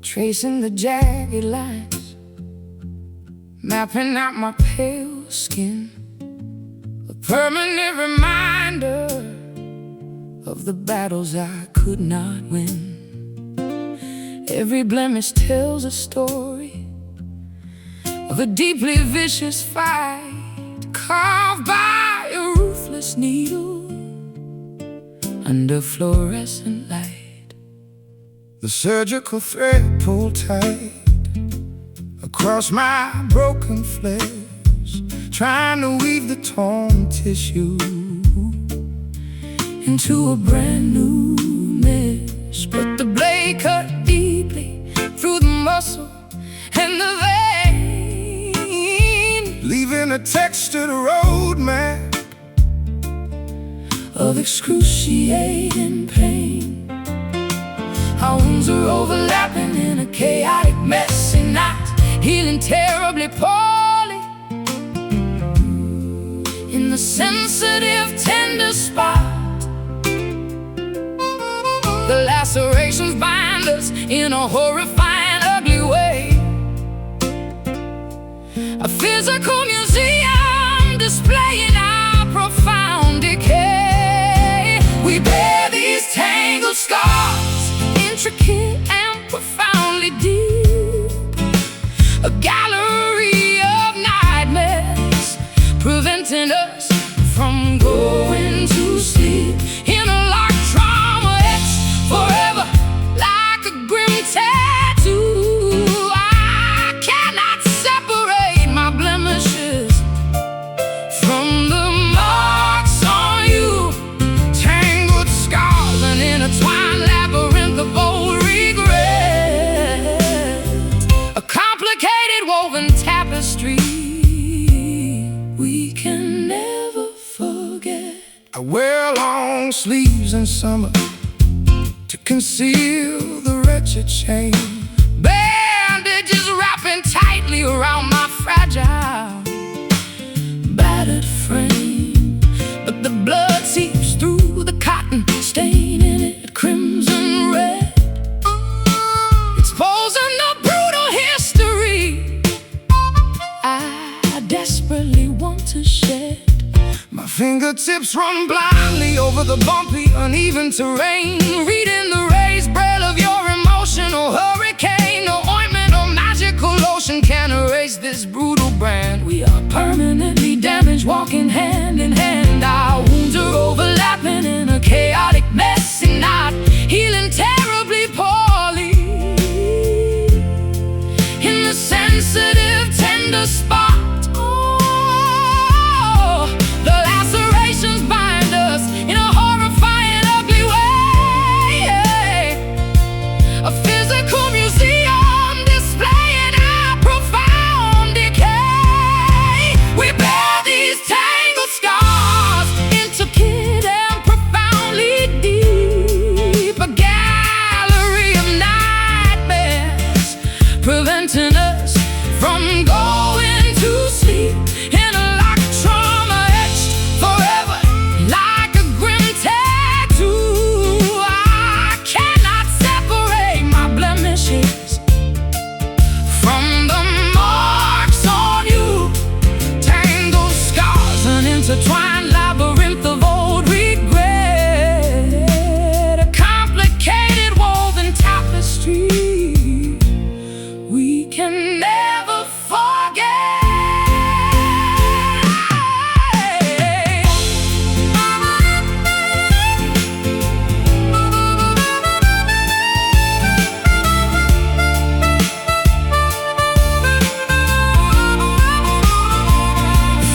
Tracing the jagged lines, mapping out my pale skin, a permanent reminder of the battles I could not win. Every blemish tells a story of a deeply vicious fight, carved by a ruthless needle under fluorescent light. The surgical thread pulled tight across my broken flesh, trying to weave the torn tissue into a brand new mesh. But the blade cut deeply through the muscle and the vein, leaving a textured roadmap of excruciating pain. Our wounds are overlapping in a chaotic, messy knot, healing terribly poorly in the sensitive, tender spot. The lacerations bind us in a horrifying, ugly way. A physical museum displaying our profound decay. We bear these tangled scars, intricate and profoundly deep, a gallery of nightmares, preventing us from going to sleep. In a locked trauma, etched forever like a grim tattoo. I cannot separate my blemishes from the marks on you. Tangled scars, an intertwined labyrinth of old regret, a complicated woven tapestry we can never forget. I wear long sleeves in summer to conceal the wretched shame, bandages wrapping tightly around my fragile, battered frame. But the blood seeps through the cotton, staining it crimson red, exposing the brutal history I desperately want to shed. my fingertips run blindly over the bumpy, uneven terrain, reading the raised braille of your emotional hurricane. No ointment or magical lotion can erase this brutal brand. We are permanently damaged, walking hand in hand. Our wounds are overlapping in a chaotic, messy knot, healing terribly poorly in the sensitive, tender spot. The lacerations bind us in a horrifying, ugly way. A physical museum displaying our profound decay. We bear these tangled scars, intricate and profoundly deep, a gallery of nightmares, preventing us from going to sleep. In a locked trauma, etched forever like a grim tattoo. I cannot separate my blemishes from the marks on you. Tangled scars, an intertwined labyrinth of old regret, a complicated woven tapestry we can never forget.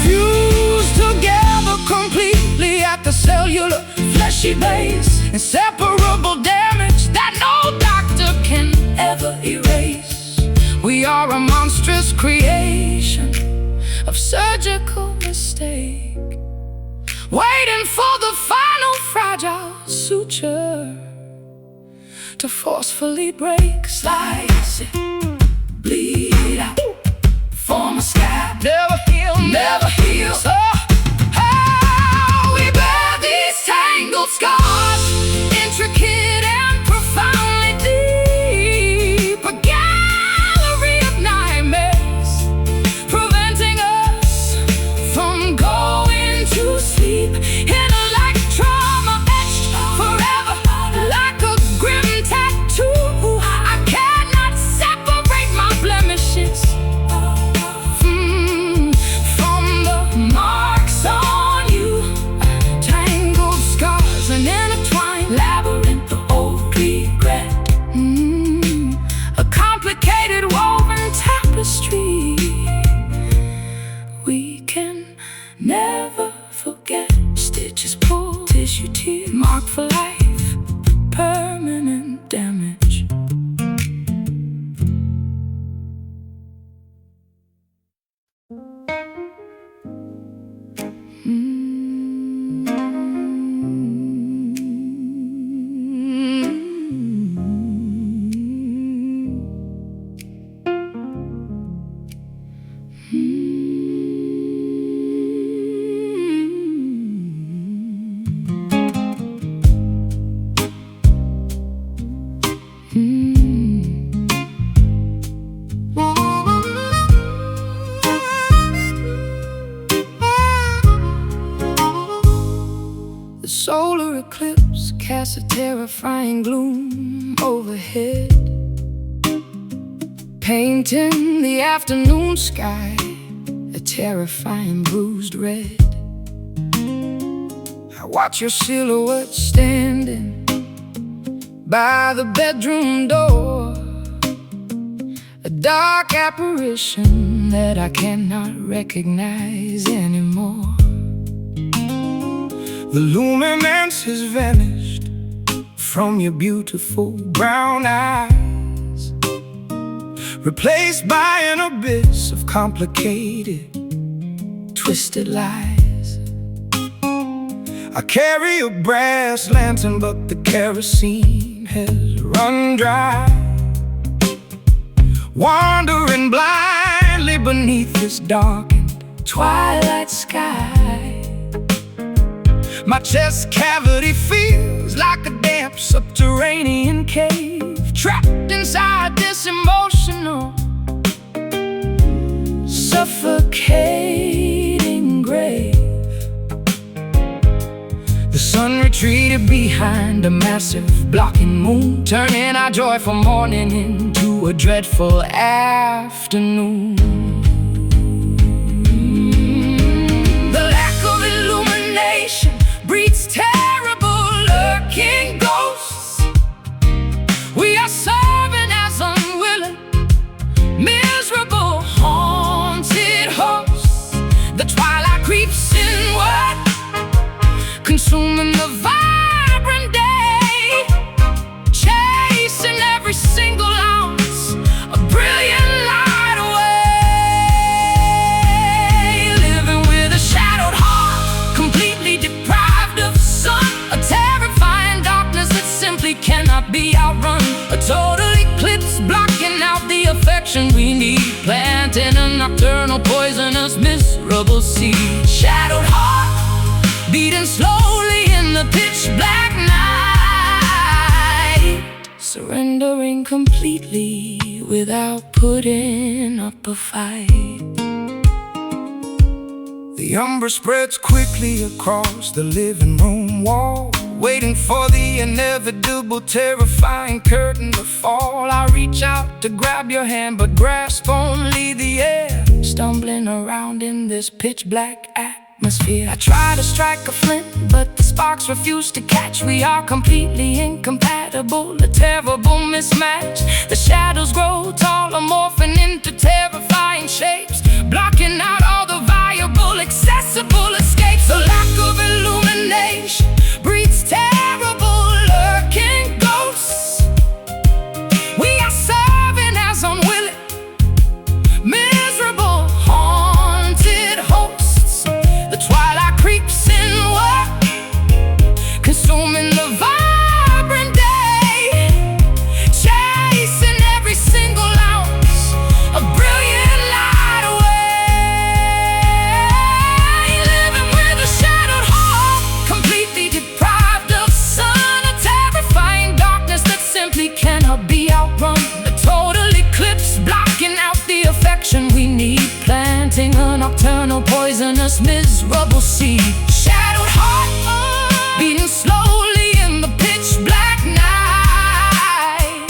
Fused together completely at the cellular, fleshy base, inseparable damage that no doctor can ever erase. We are a monstrous creation of surgical mistake, waiting for the final fragile suture to forcefully break. Slice it, bleed out, form a scab, never heal, never heal. So how we bear these tangled scars, intricate and profoundly deep, a gallery of nightmares, preventing us from going to sleep. Like trauma etched forever, like a grim tattoo. I cannot separate my blemishes from the marks on you. Tangled scars, an intertwined labyrinth of old regret, a complicated woven tapestry we can never forget. Stitches pulled, tissue tear, marked for life, permanent damage. The solar eclipse casts a terrifying gloom overhead, painting the afternoon sky a terrifying bruised red. I watch your silhouette standing by the bedroom door, a dark apparition that I cannot recognize anymore. The luminance has vanished from your beautiful brown eyes, replaced by an abyss of complicated, Twisted lies. I carry a brass lantern, but the kerosene has run dry. Wandering blindly beneath this darkened Twilight sky. my chest cavity feels like a damp subterranean cave, trapped inside this emotional, suffocating grave. The sun retreated behind a massive blocking moon, turning our joyful morning into a dreadful afternoon. The lack of illumination breeds terrible lurking ghosts. We are serving as unwilling, miserable, haunted hosts. The twilight creeps inward, consuming the vibrant day, chasing every single ounce of brilliant light away. Living with a shadowed heart, completely deprived of sun, a terrifying darkness that simply cannot be outrun. A total eclipse blocking out the affection we need, planting a nocturnal, poisonous, miserable seed. Shadowed heart, beating slowly in the pitch black night, surrendering completely without putting up a fight. The umber spreads quickly across the living room wall, waiting for the inevitable, terrifying curtain to fall. I reach out to grab your hand, but grasp only the air, stumbling around in this pitch black atmosphere. I try to strike a flint, but the sparks refuse to catch. We are completely incompatible, a terrible mismatch. The shadows grow taller, morphing into terrifying shapes, blocking out all the viable, accessible escapes. The lack of illumination breeds terrible lurking ghosts. We are serving as unwilling, planting a nocturnal, poisonous, miserable seed. Shadowed heart, beating slowly in the pitch black night,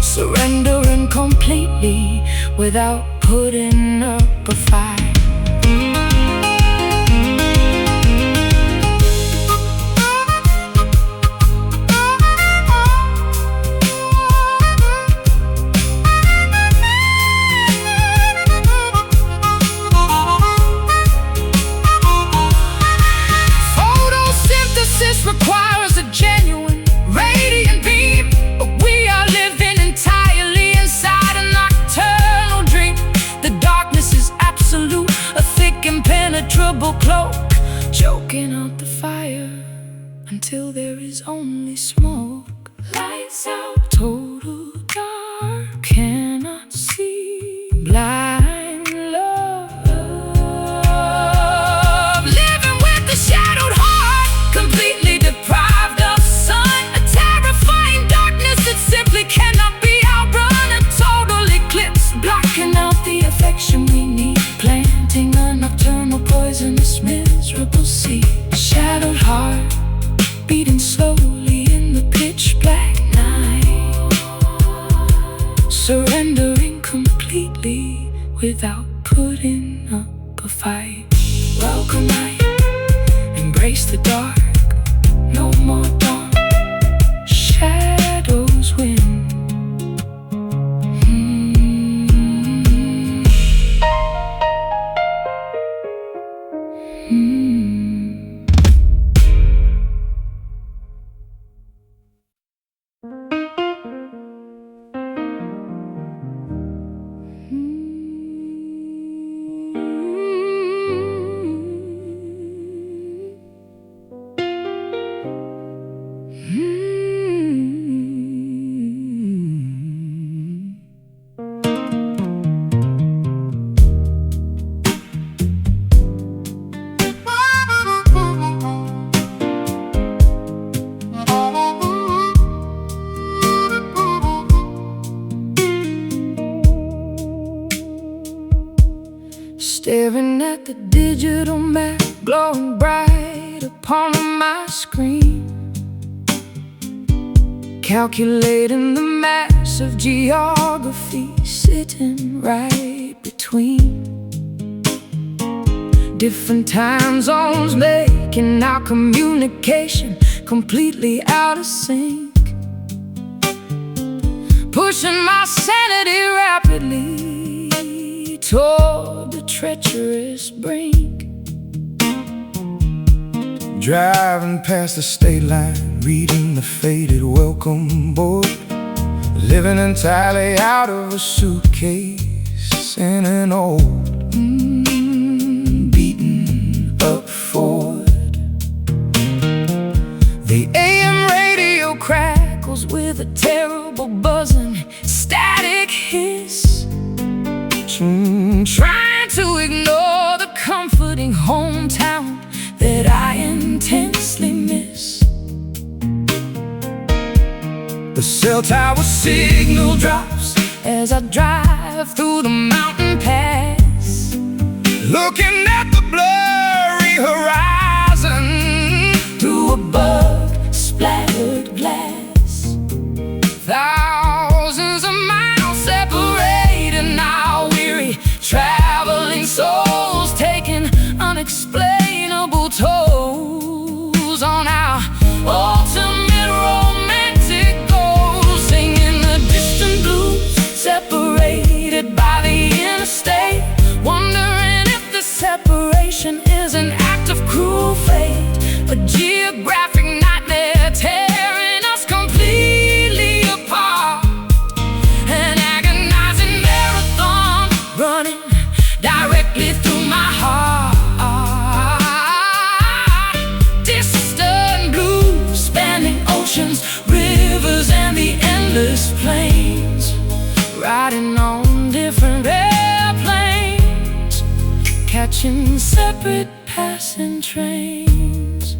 surrendering completely without putting up a fight. Requires a genuine, radiant beam, but we are living entirely inside a nocturnal dream. The darkness is absolute, a thick impenetrable cloak, choking out the fire until there is only smoke. Lights out, total dark, cannot see, blind love, living with the shadowed heart, completely deprived of sun. A terrifying darkness that simply cannot be outrun. A total eclipse, blocking out the affection we need, planting a nocturnal, poisonous, miserable seed. Shadowed heart, beating slowly in the pitch black night, surrendering completely without putting up a fight. Welcome night, embrace the dark, no more dawn, shadows win. Staring at the digital map, glowing bright upon my screen, calculating the mass of geography sitting right between different time zones, making our communication completely out of sync, pushing my sanity rapidly toward the treacherous brink. Driving past the state line, reading the faded welcome board, living entirely out of a suitcase in an old beaten up Ford. The AM radio crackles with a terrible buzzing static hiss, trying to ignore the comforting hometown that I intensely miss. The cell tower signal drops as I drive through the mountain pass, looking at the blurry horizon through a bug-splattered glass. Thousands of miles separated now, weary traveling souls taking unexplainable tolls on our ultimate romantic goals, singing the distant blues, separated by the interstate, wondering if the separation is an act of cruel fate, a geographic nightmare tearing us completely apart, an agonizing marathon running directly through my heart. Distant blues spanning oceans, rivers, and the endless plains, riding on different airplanes, catching separate passing trains,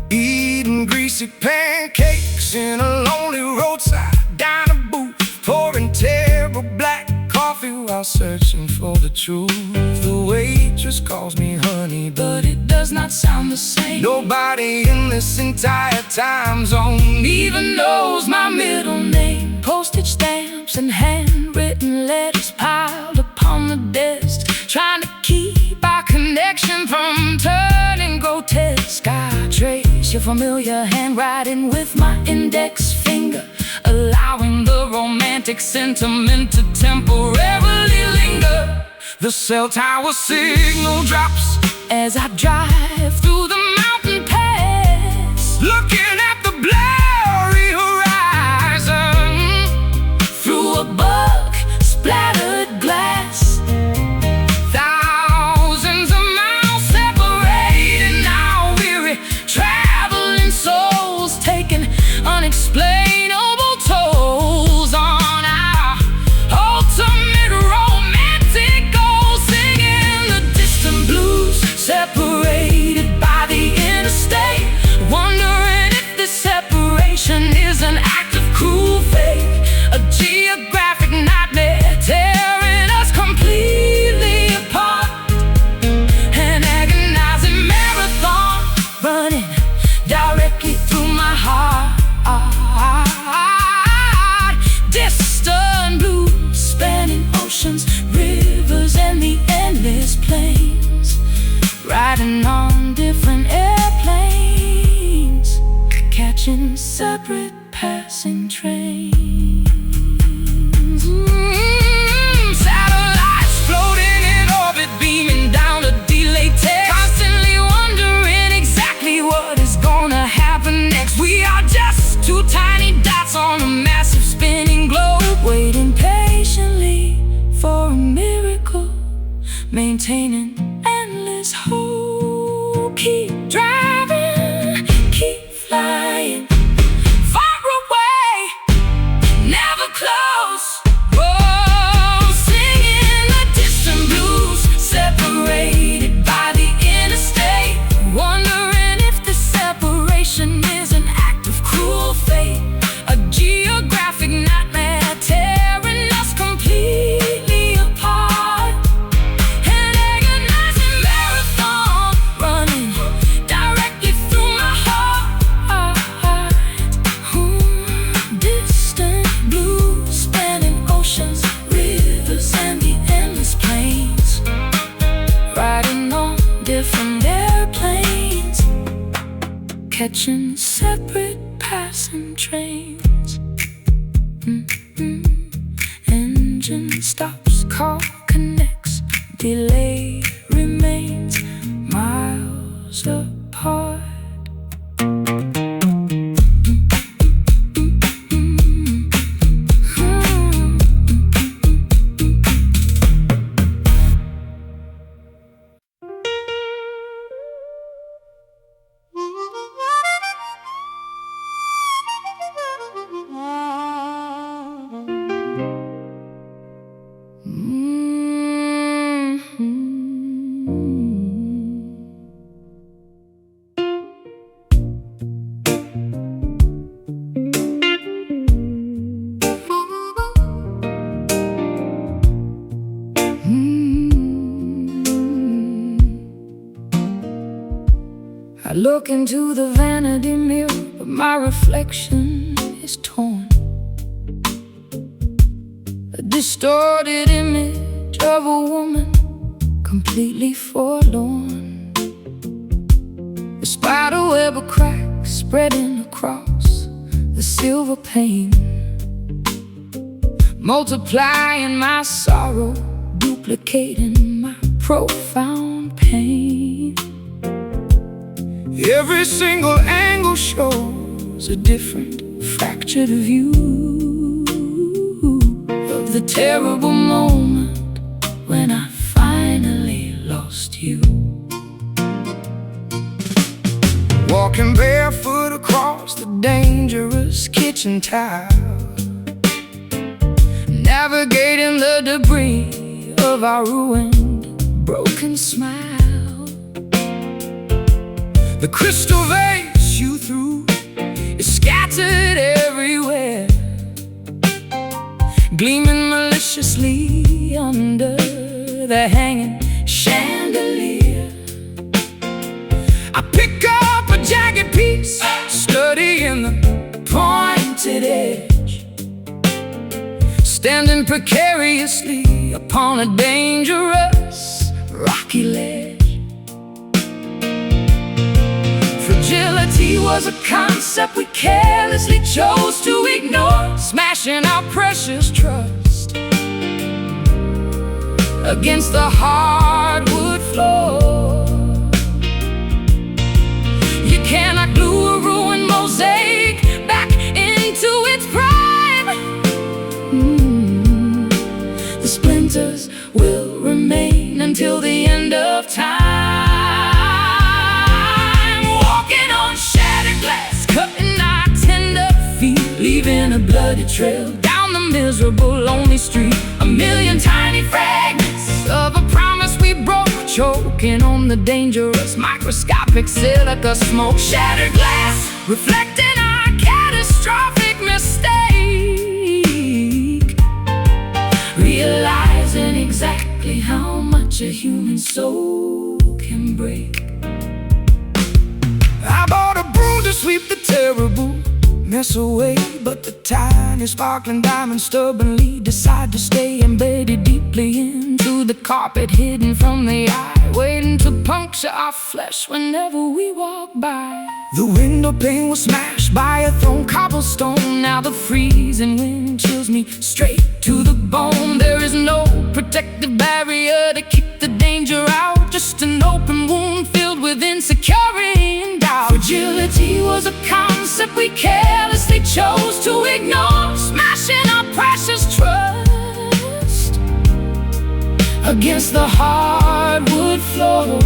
eating greasy pancakes in a lonely roadside diner booth, pouring terrible black coffee coffee while searching for the truth. The waitress calls me honey, but it does not sound the same. Nobody in this entire time zone even knows my middle name. Postage stamps and handwritten letters piled upon the desk, trying to keep our connection from turning grotesque. I trace your familiar handwriting with my index finger, allowing the romantic sentiment to temporarily linger. The cell tower signal drops as I drive through the mountain pass, looking at the blurry horizon through a bug-splattered glass. Thousands of miles separated, now weary traveling souls, taking unexplainable tolls on our ultimate romantic goals, singing the distant blues, separated by the interstate, wondering if this separation is an act of cruel fate, a geographic nightmare tearing us completely apart, an agonizing marathon running directly through my heart. Distant blues spanning oceans, rivers, and the endless plains, riding on different airplanes, catching separate passing trains. Satellites floating in orbit, beaming down a delayed text, constantly wondering exactly what is gonna happen next. We are just two tiny dots on a massive spinning globe, waiting patiently for a miracle, maintaining endless hope. Keep driving, keep flying, far away, never close. Whoa, singing the distant blues, separated by the interstate, wondering if the separation is an act of cruel fate, a geographic nightmare tearing us completely apart, an agonizing marathon running directly through my heart. Distant blues spanning oceans, rivers, and the endless plains, riding on different airplanes, catching separate passing trains. Engine stops, car connects, delay remains, miles apart. I look into the vanity mirror, but my reflection is torn. A distorted image of a woman completely forlorn. The spiderweb of cracks spreading across the silver pane, multiplying my sorrow, duplicating my profound pain. Every single angle shows a different fractured view of the terrible moment when I finally lost you. Walking barefoot across the dangerous kitchen tile, navigating the debris of our ruined, broken smile. The crystal vase you threw is scattered everywhere, gleaming deliciously under the hanging chandelier. I pick up a jagged piece, studying the pointed edge, standing precariously upon a dangerous rocky ledge. Fragility was a concept we carelessly chose to ignore, smashing our precious trust against the hardwood floor. You cannot glue a ruined mosaic back into its prime. The splinters will remain until the end of time. Walking on shattered glass, cutting our tender feet, leaving a bloody trail down the miserable, lonely street. A million tiny fragments of a promise we broke, choking on the dangerous microscopic silica smoke. Shattered glass, reflecting our catastrophic mistake, realizing exactly how much a human soul can break. I bought a broom to sweep the terrible mess away, but the tiny sparkling diamonds stubbornly decide to stay embedded deeply into the carpet, hidden from the eye, waiting to puncture our flesh whenever we walk by. The window pane was smashed by a thrown cobblestone. Now the freezing wind chills me straight to the bone. There is no protective barrier to keep the danger out, just an open wound filled with insecurity and doubt. Fragility was a concept we carelessly chose to ignore, smashing our precious trust against the hardwood floor.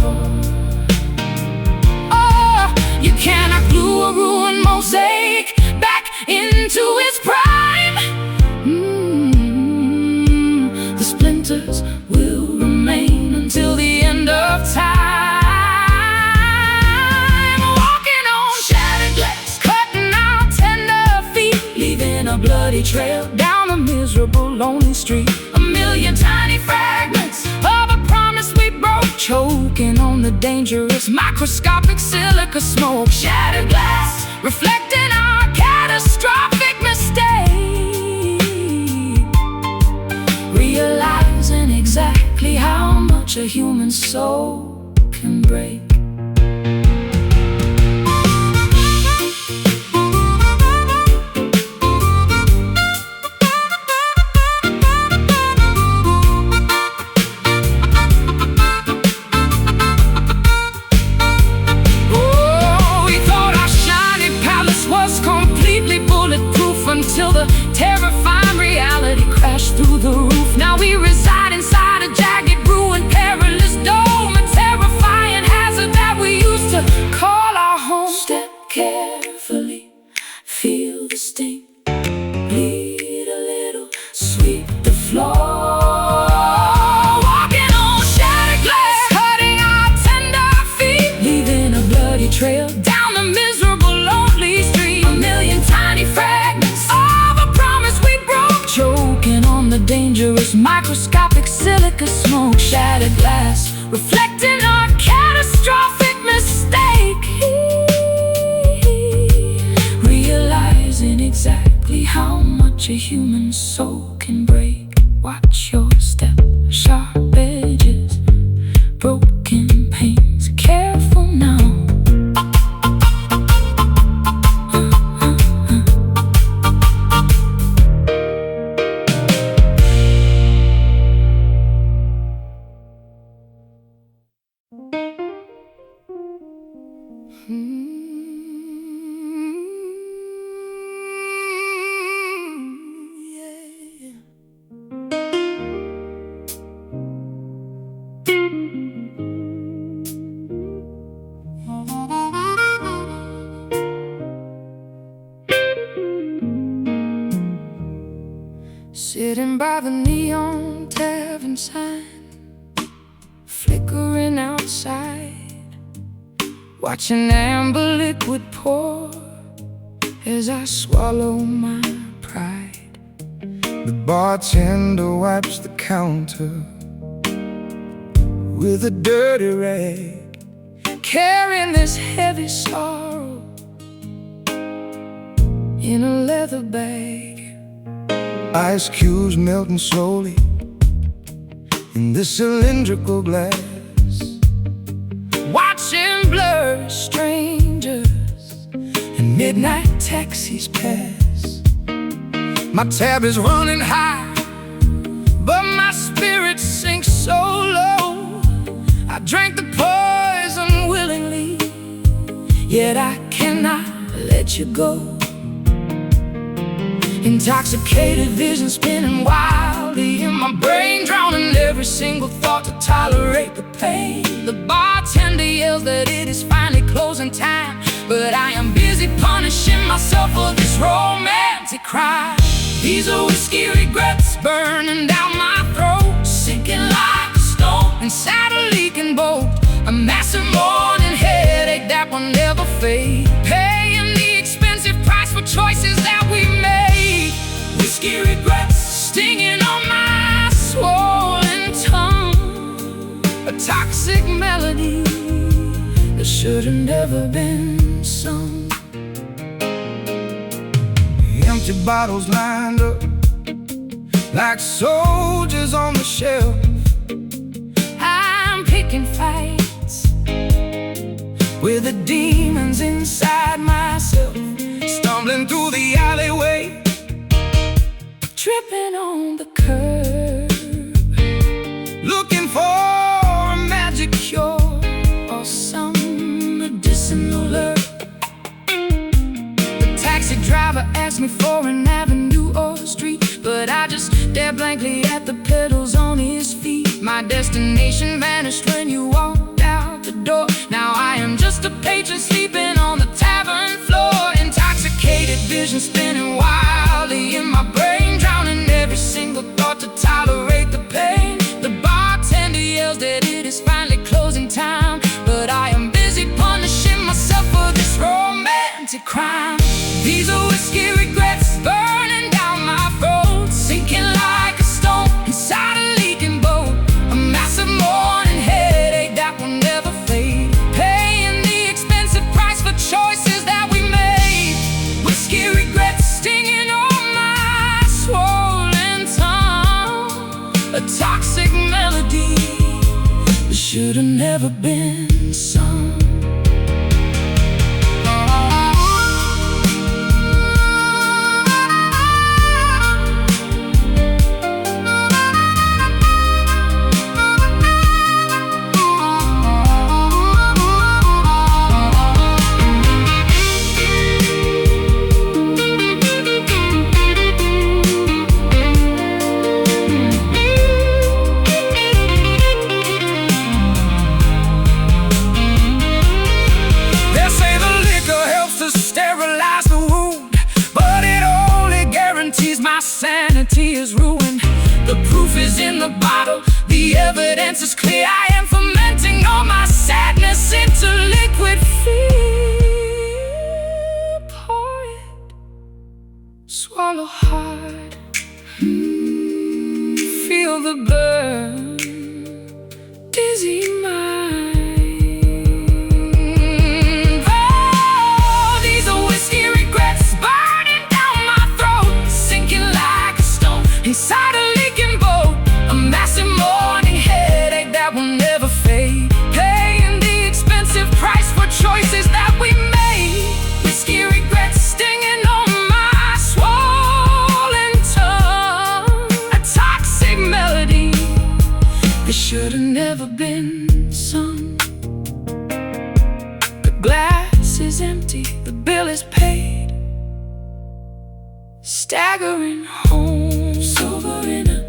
Oh, you cannot glue a ruined mosaic back into its prime. The splinters will remain until the end of time. Walking on shattered glass, cutting our tender feet, leaving a bloody trail down a miserable, lonely street. A million tiny fragments of a promise we broke, choking on the dangerous microscopic silica smoke. Shattered glass, reflecting our catastrophic mistake, realizing exactly how much a human soul can break. Until the terrifying reality crashed through the roof. Now we reside inside a jagged, ruined, perilous dome, a terrifying hazard that we used to call our home. Step carefully, feel the sting, bleed a little, sweep the floor. Walking on shattered glass, cutting our tender feet, leaving a bloody trail down the miserable, lonely street. A million tiny fragments, choking on the dangerous microscopic silica smoke. Shattered glass, reflecting our catastrophic mistake, realizing exactly how much a human soul can break. Watch your step, sharp edges, broken panes. Careful now. Sitting by the neon tavern sign, flickering outside, watching amber liquid pour as I swallow my pride. The bartender wipes the counter with a dirty rag, carrying this heavy sorrow in a leather bag. Ice cubes melting slowly in this cylindrical glass, watching blur strangers and midnight taxis pass. My tab is running high, but my spirit sinks so low. I drank the poison willingly, yet I cannot let you go. Intoxicated vision spinning wildly in my brain, drowning every single thought to tolerate the pain. The bartender yells that it is finally closing time, but I am busy punishing myself for this romantic crime. These are whiskey regrets burning down my throat, sinking like a stone inside a leaking boat. A massive morning headache that will never fade, paying the expensive price for choices that we made. Whiskey regrets stinging on my swollen tongue, a toxic melody that should have never been sung. Empty bottles lined up like soldiers on the shelf. I'm picking fights with the demons inside myself, stumbling through the alleyway, tripping on the curb, looking for a magic cure or some medicinal herb. The taxi driver asked me for an avenue or street, but I just stared blankly at the pedals on his feet. My destination vanished when you walked out the door. Now I am just a patron sleeping on the tavern floor. Intoxicated vision spinning wildly in my brain, drowning every single thought to tolerate the pain. The bartender yells that it is finally closing time, but I am busy punishing myself for this romantic crime. These are whiskey regrets burning down my throat, sinking like a stone inside a leaking boat. A massive morning headache that will never fade, paying the expensive price for choices that we made. Whiskey regrets stinging on my swollen tongue, a toxic melody that should have never been sung. Sanity is ruined. The proof is in the bottle, the evidence is clear. I am fermenting all my sadness into liquid fear. Pour it, swallow hard, feel the burn, dizzy mind. Oh, these are whiskey regrets burning down my throat, sinking like a stone inside a leaking boat. A massive morning headache that will never fade, paying the expensive price for choices that we made. Whiskey regrets stinging on my swollen tongue, a toxic melody that should have never been sung. The glass is empty, the bill is paid, staggering home, sober in a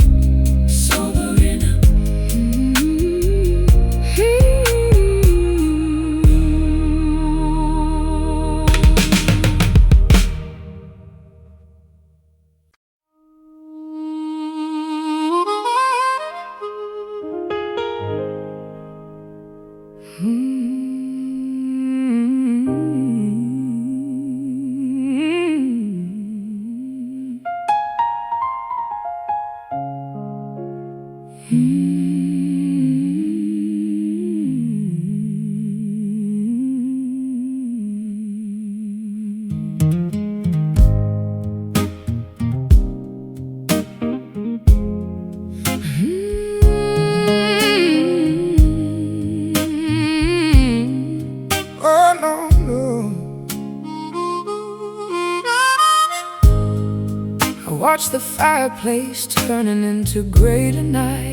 watch the fireplace turning into gray tonight.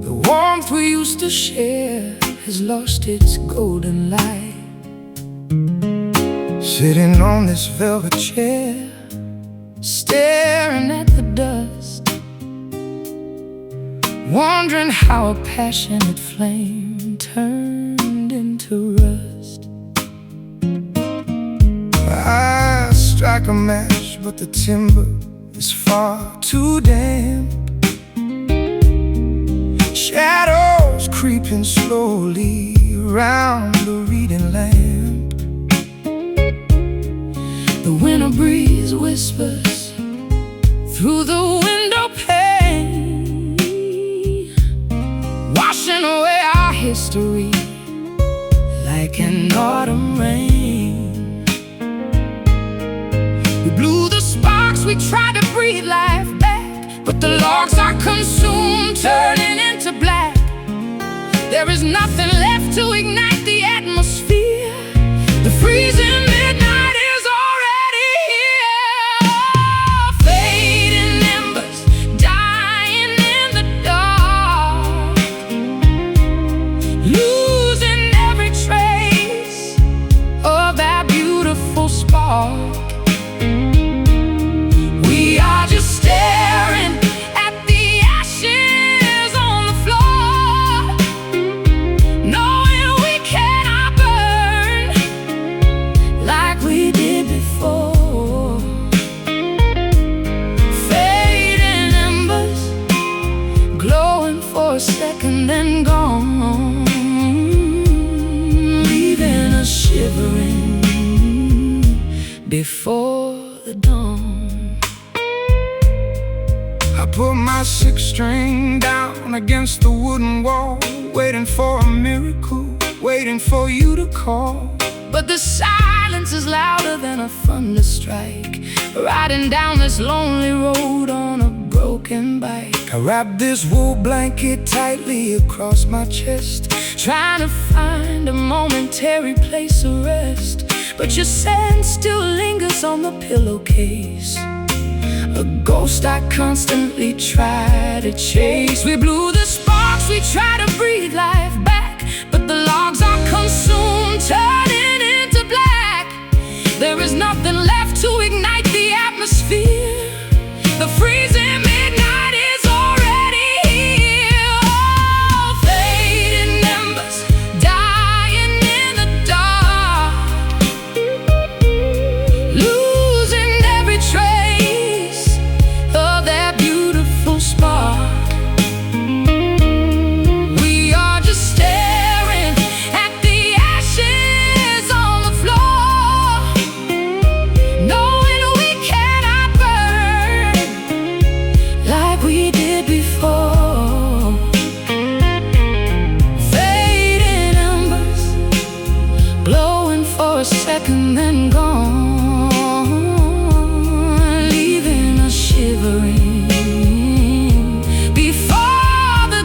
The warmth we used to share has lost its golden light. Sitting on this velvet chair, staring at the dust, wondering how a passionate flame turned into rust. I strike a match, but the timber is far too damp. Shadows creeping slowly around the reading lamp. The winter breeze whispers through the window pane, washing away our history like an autumn rain. We blew the sparks, we tried to breathe life back, but the logs are consumed, turning into black. There is nothing left to ignite the atmosphere. The freezing midnight is already here. Fading embers, dying in the dark, losing every trace of that beautiful spark. We are just staring at the ashes on the floor, knowing we cannot burn like we did before. Fading embers, glowing for a second then gone, leaving us shivering before the dawn. I put my sixth string down against the wooden wall, waiting for a miracle, waiting for you to call. But the silence is louder than a thunder strike, riding down this lonely road on a broken bike. I wrap this wool blanket tightly across my chest, trying to find a momentary place of rest. But your scent still lingers on the pillowcase, a ghost I constantly try to chase. We blew the sparks, we try to breathe life back, but the logs are consumed, turning into black. There is nothing left to ignite the atmosphere. The freezing midnight is already here. Oh, fading embers, dying in the dark, losing every trace of that beautiful spark. We are just staring at the ashes on the floor, knowing we cannot burn like we did before. Fading embers, glowing for a second then gone, leaving us shivering before the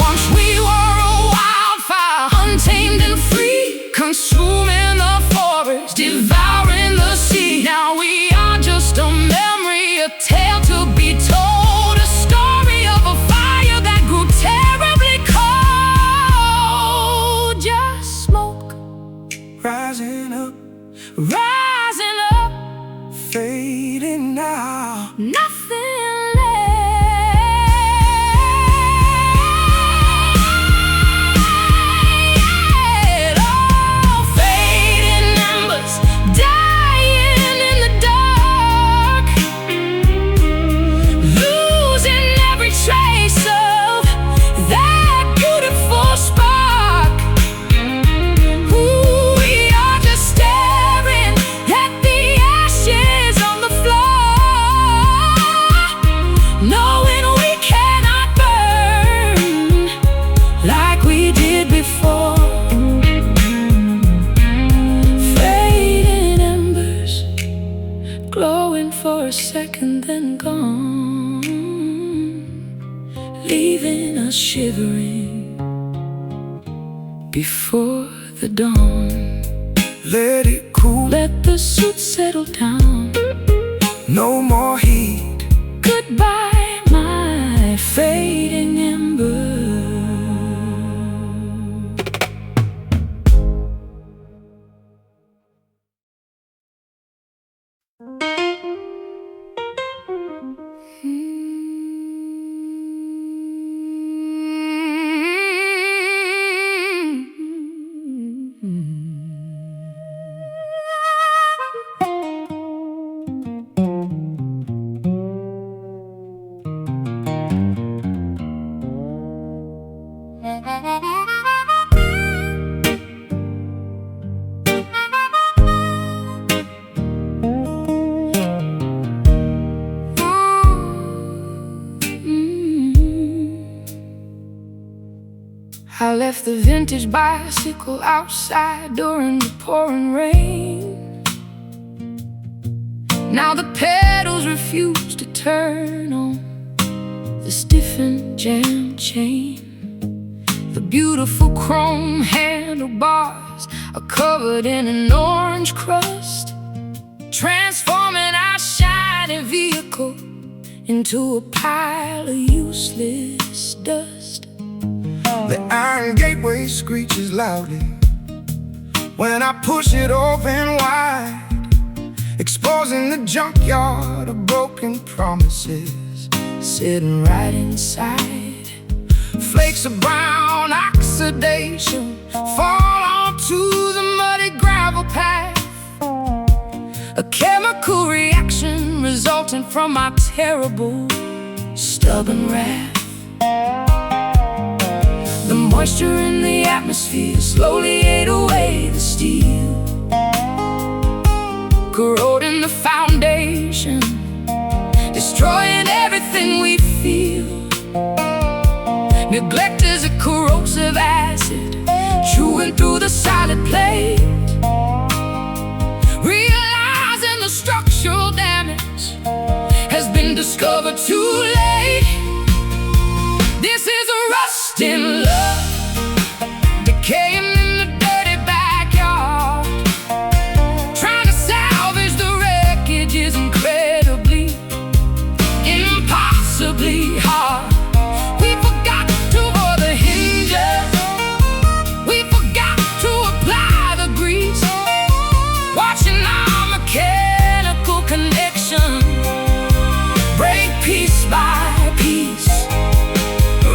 Once we were a wildfire, untamed and free, consuming the forest, devouring the sea. Now we are just a memory, a tale to be told, a story of a fire that grew terribly cold. Just smoke rising up, rising up, fading now. Nothing left. Oh, fading embers, dying in the dark, losing every trace of that beautiful spark. Ooh, we are just staring and gone, leaving us shivering before the dawn. Let it cool, let the suit settle down. No more heat. Goodbye, my fading ember. I left the vintage bicycle outside during the pouring rain. Now the pedals refuse to turn on the stiffened jam chain. The beautiful chrome handlebars are covered in an orange crust, transforming our shiny vehicle into a pile of useless dust. The iron gateway screeches loudly when I push it open wide, exposing the junkyard of broken promises sitting right inside. Flakes of brown oxidation fall onto the muddy gravel path, a chemical reaction resulting from my terrible, stubborn wrath. The moisture in the atmosphere slowly ate away the steel, corroding the foundation, destroying everything we feel. Neglect is a corrosive acid, chewing through the solid plate. Realizing the structural damage has been discovered too late. This is a rust in love, decaying in the dirty backyard. Trying to salvage the wreckage is incredibly, impossibly hard. We forgot to oil the hinges, we forgot to apply the grease, watching our mechanical connection break piece by piece.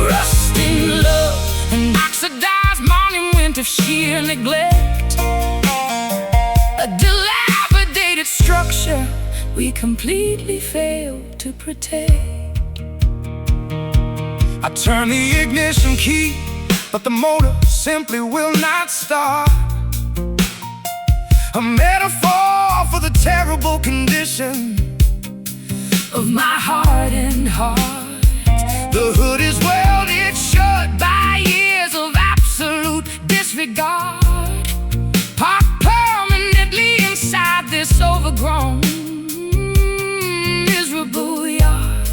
Rusting love, an oxidized monument of sheer neglect, a dilapidated structure we completely failed to protect. I turn the ignition key, but the motor simply will not start. A metaphor for the terrible condition of my hardened heart. The hood is welded shut By years of absolute disregard, parked permanently inside this overgrown, miserable yard.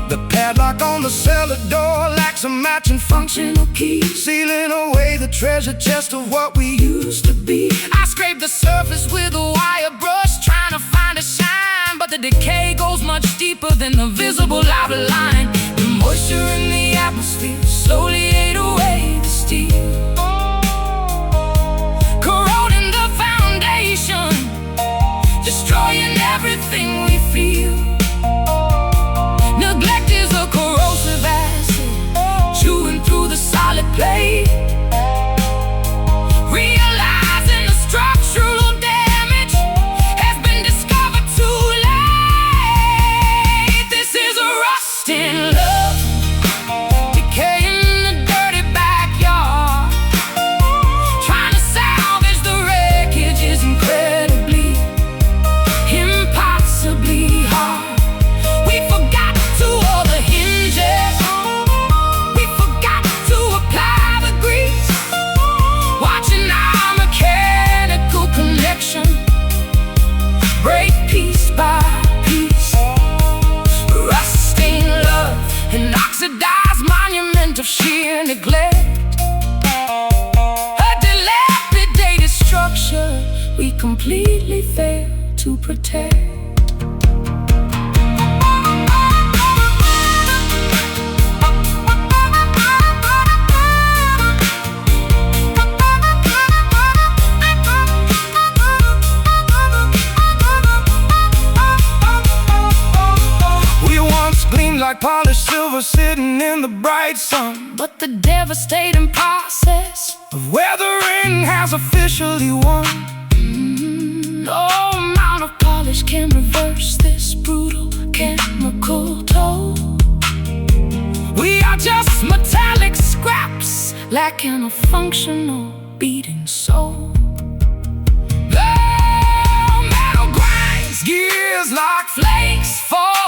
The padlock on the cellar door lacks a matching Functional key, sealing away the treasure chest of what we used to be. I scrape the surface with a wire brush, trying to find a shine, but the decay goes much deeper than the visible outer line. The moisture in the atmosphere slowly ate away the steel, corroding the foundation, destroying everything we feel. Neglect is a corrosive acid, chewing through the solid plate. Realizing the structural damage has been discovered too late. This is a rust in love, decaying in the we completely fail to protect. Like polished silver sitting in the bright sun, but the devastating process of weathering has officially won. No amount of polish can reverse this brutal chemical toll. We are just metallic scraps lacking a functional beating soul. The metal grinds, gears like flakes fall.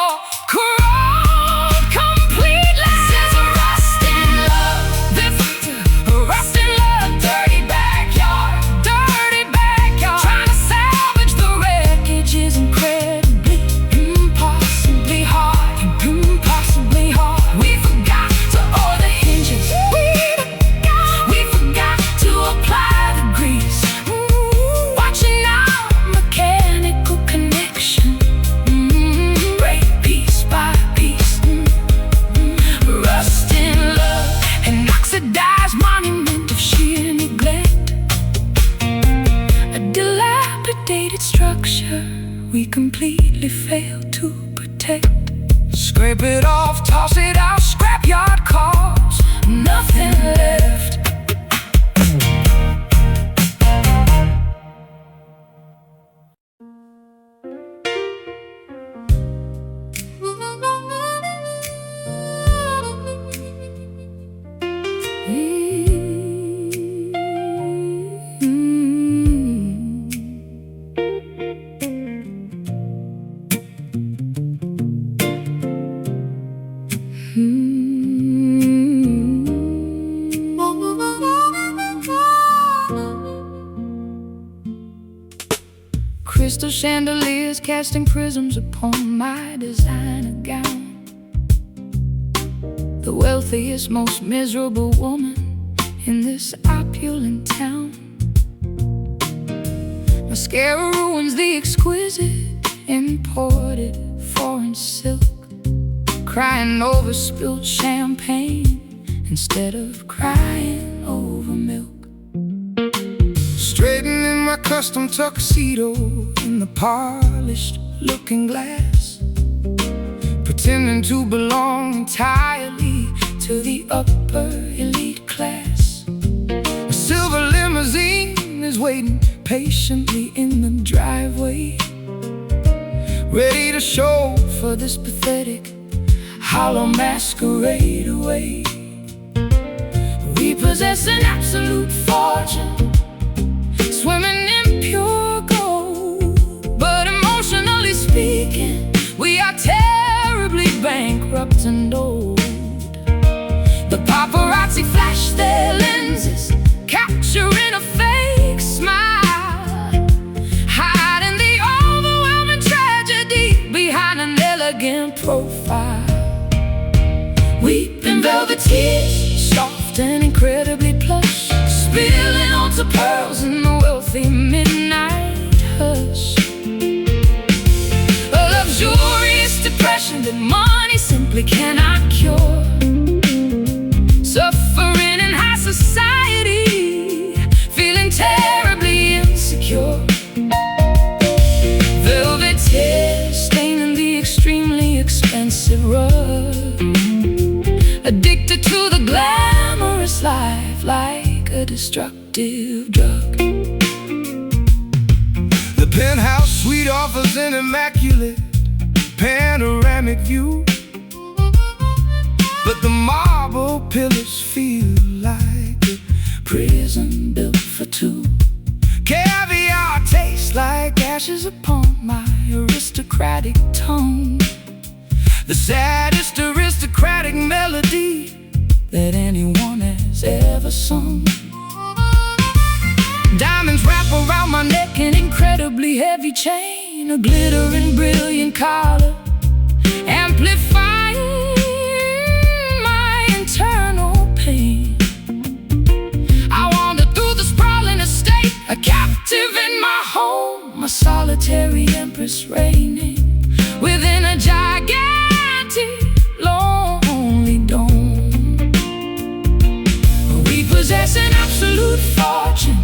We completely fail to protect. Scrape it off, toss it out, scrapyard cars, nothing left. Crystal chandeliers casting prisms upon my designer gown. The wealthiest, most miserable woman in this opulent town. Mascara ruins the exquisite imported foreign silk, crying over spilled champagne instead of crying over milk. Straightening my custom tuxedo in the polished looking glass, pretending to belong entirely to the upper elite class. A silver limousine is waiting patiently in the driveway, ready to show for this pathetic hollow masquerade away. We possess an absolute fortune, swimming in pure gold, but emotionally speaking, we are terribly bankrupt and old. The paparazzi flash their lenses, capturing a fake smile, hiding the overwhelming tragedy behind an elegant profile. Weeping velvet tears, soft and incredibly plush, spilling onto pearls in the wealthy midnight hush. A luxurious depression that money simply cannot cure, suffering in high society, feeling terribly insecure. Velvet tears staining the extremely expensive rug, addicted to the glamorous life like a destructive drug. The penthouse suite offers an immaculate panoramic view, but the marble pillars feel like a prison built for two. Caviar tastes like ashes upon my aristocratic tongue, the saddest aristocratic melody that anyone has ever sung. Diamonds wrap around my neck, an incredibly heavy chain, a glittering brilliant collar, amplifying my internal pain. I wander through the sprawling estate, a captive in in my home, a solitary empress reigning within a gigantic lonely dome. We possess an absolute fortune,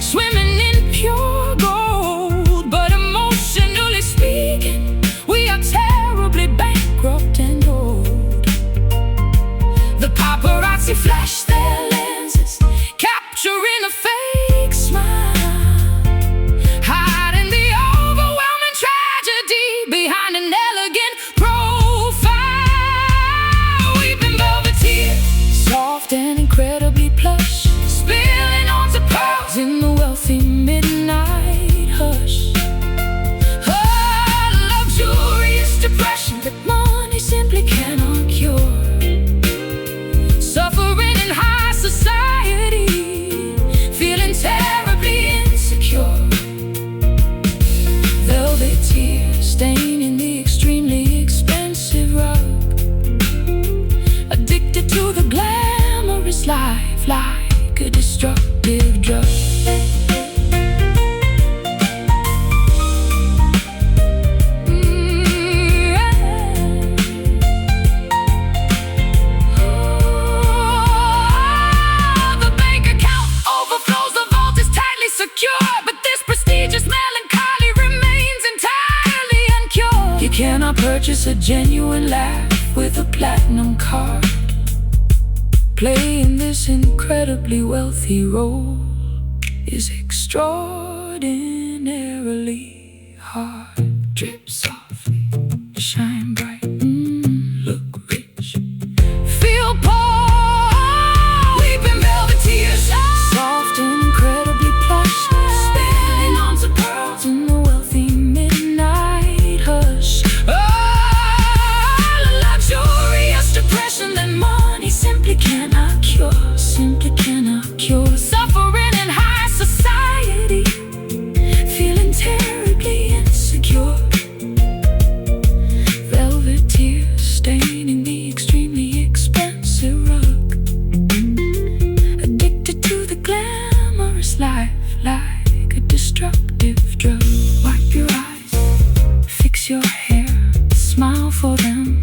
swimming in pure gold, but emotionally speaking, we are terribly bankrupt and old. The paparazzi flash their lenses, capturing a fake smile, hiding the overwhelming tragedy behind an elegant profile. Weeping velvet tears, soft and incredibly plush, spilling onto pearls in the wealthy midnight hush. A luxurious depression that money simply cannot cure. Suffering in high society, feeling terribly insecure. Velvet tears staining the extremely expensive rug, addicted to the glamorous life like a destructive drug. The bank account overflows, the vault is tightly secure, but this prestigious melancholy remains entirely uncured. You cannot purchase a genuine laugh with a platinum card. Playing this incredibly wealthy role is extraordinarily hard. Drip softly, shine bright, look rich, feel poor. Weeping velvet tears, soft and incredibly plush, spilling onto pearls in the wealthy midnight hush. Luxurious depression that money simply cannot cure, simply cannot cure. Suffering in high society, feeling terribly insecure. Velvet tears staining the extremely expensive rug, addicted to the glamorous life like a destructive drug. Wipe your eyes, fix your hair, smile for them,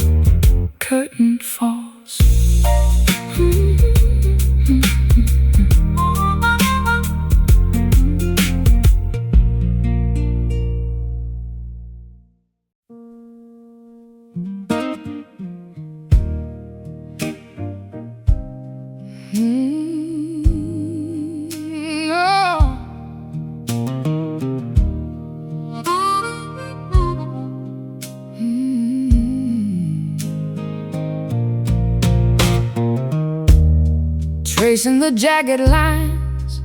curtain falls. Tracing the jagged lines,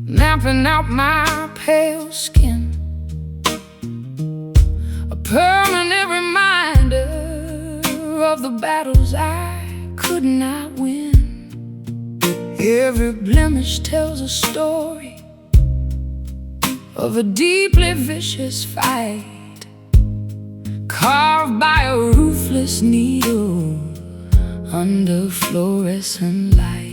mapping out my pale skin, a permanent reminder of the battles I could not win. Every blemish tells a story of a deeply vicious fight, carved by a ruthless needle under fluorescent light.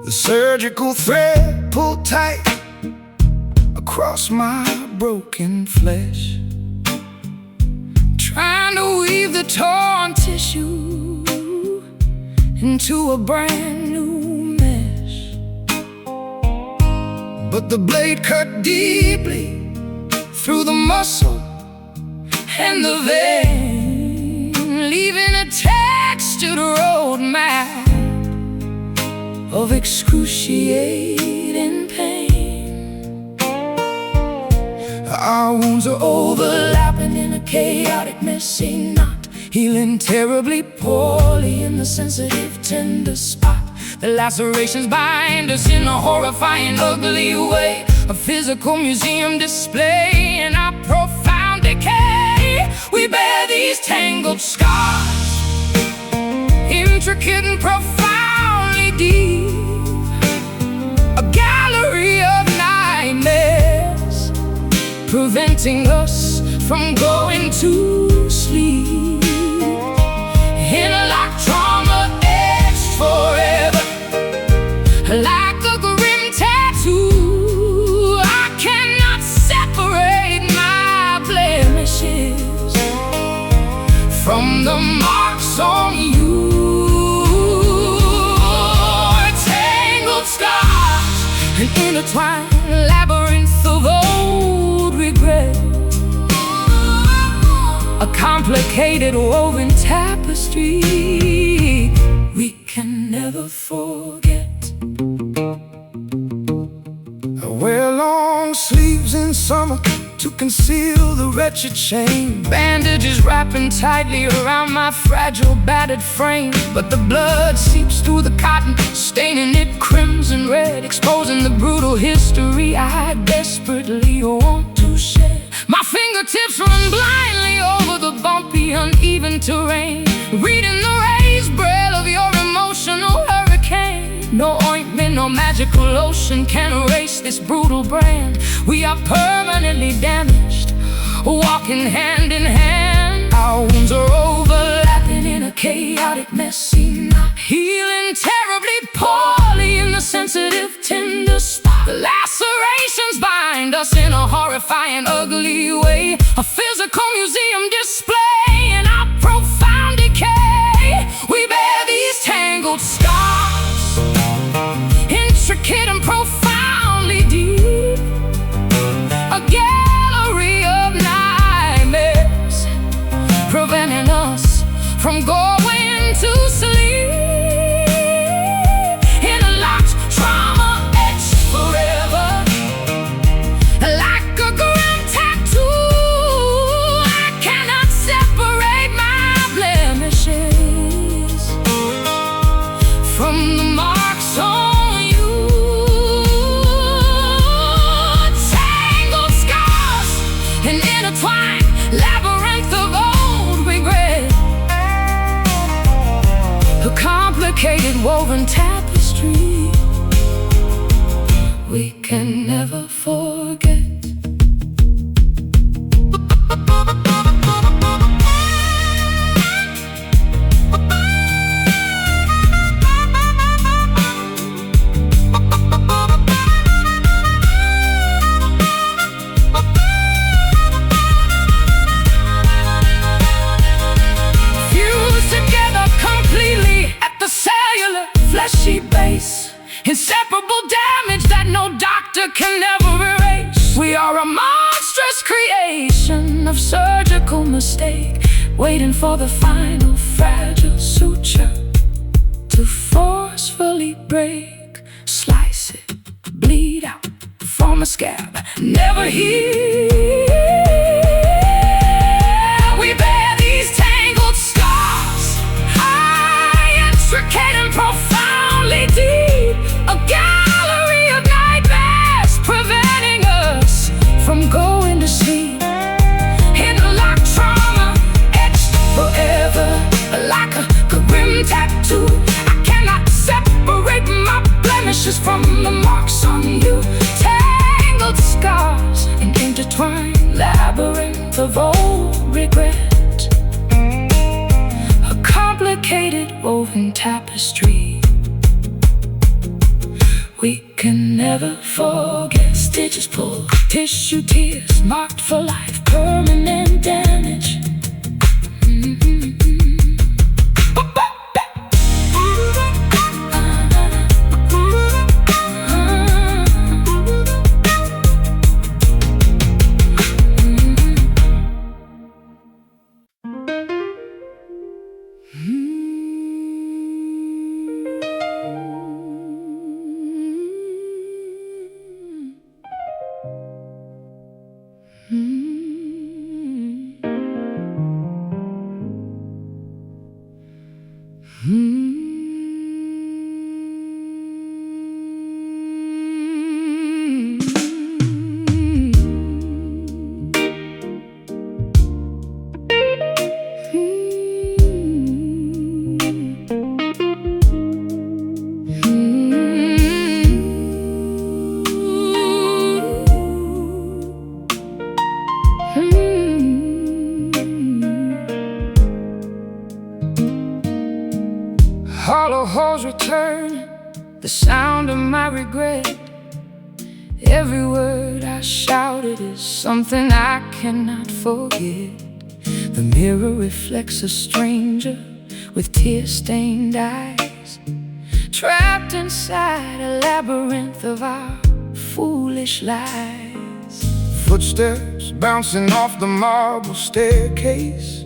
The surgical thread pulled tight across my broken flesh, trying to weave the torn tissue into a brand new mesh. but the blade cut deeply through the muscle and the vein, leaving a textured roadmap of excruciating pain. Our wounds are Overlapping in a chaotic, messy knot, healing terribly poorly in the sensitive, tender spot. The lacerations bind us in a horrifying, ugly way, a physical museum display. In our profound decay, we bear these tangled scars, intricate and profoundly deep, a gallery of nightmares, preventing us from going to sleep. Interlocked trauma etched forever, like a grim An intertwined labyrinth of old regret, a complicated woven tapestry we can never forget. I wear long sleeves in summer to conceal the wretched shame. Bandages wrapping tightly around my fragile, battered frame. But the blood seeps through the cotton, staining it crimson red, exposing the brutal history I desperately want to shed. My fingertips run blindly over the bumpy, uneven terrain, reading the raised braille of your emotional hurricane. No ointment, no magical lotion can erase this brutal brand. We are permanently damaged, walking hand in hand. Our wounds are overlapping in a chaotic, messy knot, healing terribly poorly in the sensitive, tender spot. The lacerations bind us in a horrifying, ugly way, a physical museum display in our profound decay. We bear these tangled scars, intricate and profoundly deep, a gallery of nightmares, preventing us from going to sleep. In a locked trauma, etched forever, like a grim tattoo. I cannot separate my blemishes from the marks on you. Tangled scars, an intertwined labyrinth of old regret, a complicated woven tapestry we can never forget. Fused together completely at the cellular, fleshy base, inseparable damage that no doctor can ever erase. We are a monstrous creation of surgical mistake, waiting for the final fragile suture to forcefully break. Slice it, bleed out, form a scab, never heal. We bear these tangled scars, high, intricate and profoundly deep, a gallery of nightmares, preventing us from going to sleep. In a locked trauma, etched forever, like a grim tattoo. I cannot separate my blemishes from the marks on you. Tangled scars, an intertwined labyrinth of old regret, a complicated woven tapestry we can never forget. Stitches pulled, tissue tears, marked for life, permanent damage. Hollow holes return, the sound of my regret. Every word I shouted is something I cannot forget. The mirror reflects a stranger with tear-stained eyes, trapped inside a labyrinth of our foolish lies. Footsteps bouncing off the marble staircase,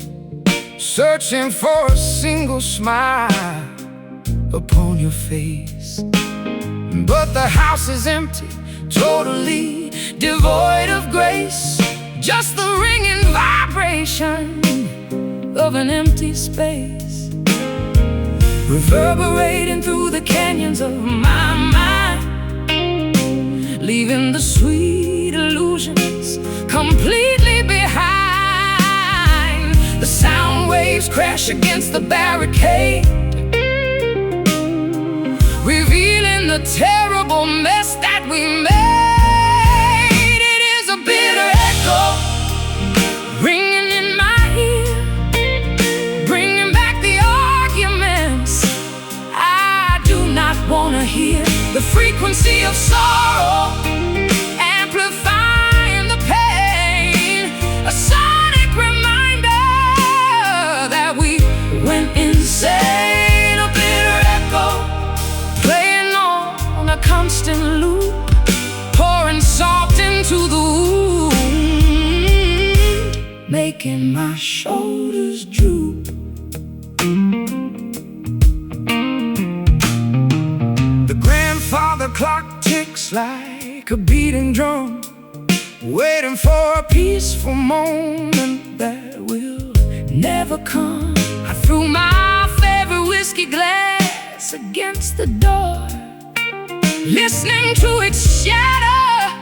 searching for a single smile upon your face. But the house is empty, totally devoid of grace, just the ringing vibration of an empty space, reverberating through the canyons of my mind, leaving the sweet illusions completely behind. The sound waves crash against the barricade, revealing the terrible mess that we made. It is a bitter echo ringing in my ear, bringing back the arguments I do not want to hear. The frequency of sorrow amplifying the pain, a sonic reminder that we went insane. A bitter echo playing on a constant loop, pouring salt into the wound, making my shoulders droop. The grandfather clock ticks like a beating drum, waiting for a peaceful moment that will never come. I threw my favorite whiskey glass against the door, listening to its shatter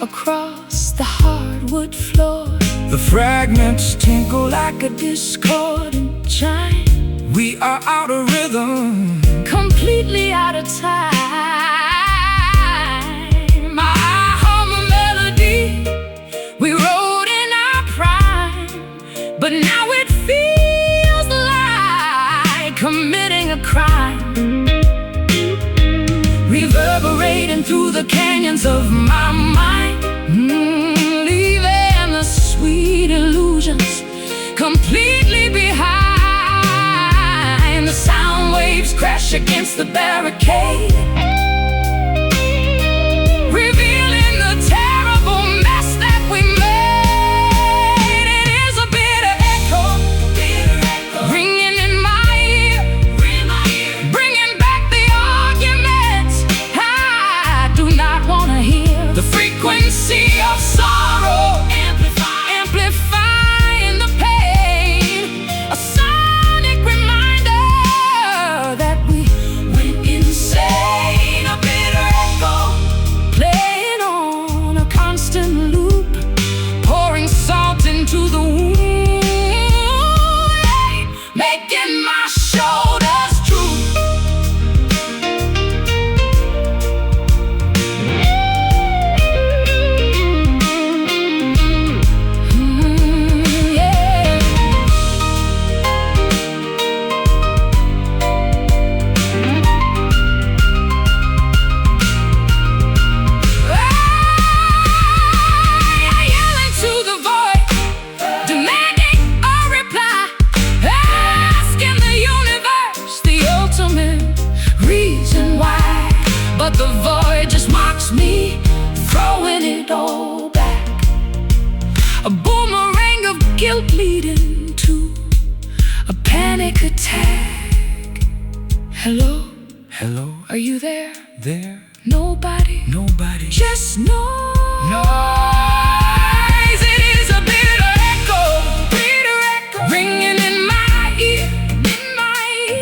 across the hardwood floor. The fragments tinkle like a discordant chime. We are out of rhythm, completely out of time. I hum a melody we wrote in our prime, but now it feels like committing a crime, reverberating through the canyons of my mind, leaving the sweet illusions completely behind. The sound waves crash against the barricade, revealing the terrible mess that we made. It is a bitter echo ringing in my ear, bringing back the arguments I do not want to hear. The frequency of sorrow amplifying the pain, a sonic reminder that we went insane. A bitter echo playing on a constant loop, pouring salt into the wound, making my shoulders droop. But the void just mocks me, throwing it all back. A boomerang of guilt leading to a panic attack. Hello? Hello? Are you there? There? Nobody? Nobody? Just noise. It is a bitter echo ringing in my ear,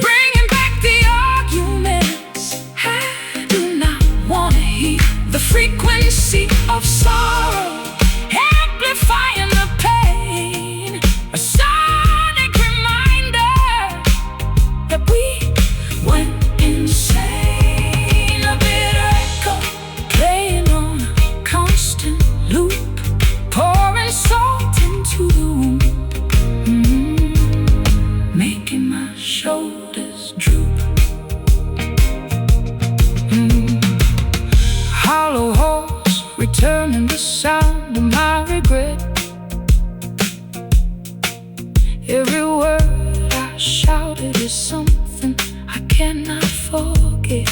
bringing back the arguments I do not want to hear. The frequency of sorrow amplifying the pain, a sonic reminder that we went insane. A bitter echo playing on a constant loop, pouring salt into the wound, making my shoulders droop. Hollow halls returning the sound of my regret. Every word I shouted is something I cannot forget.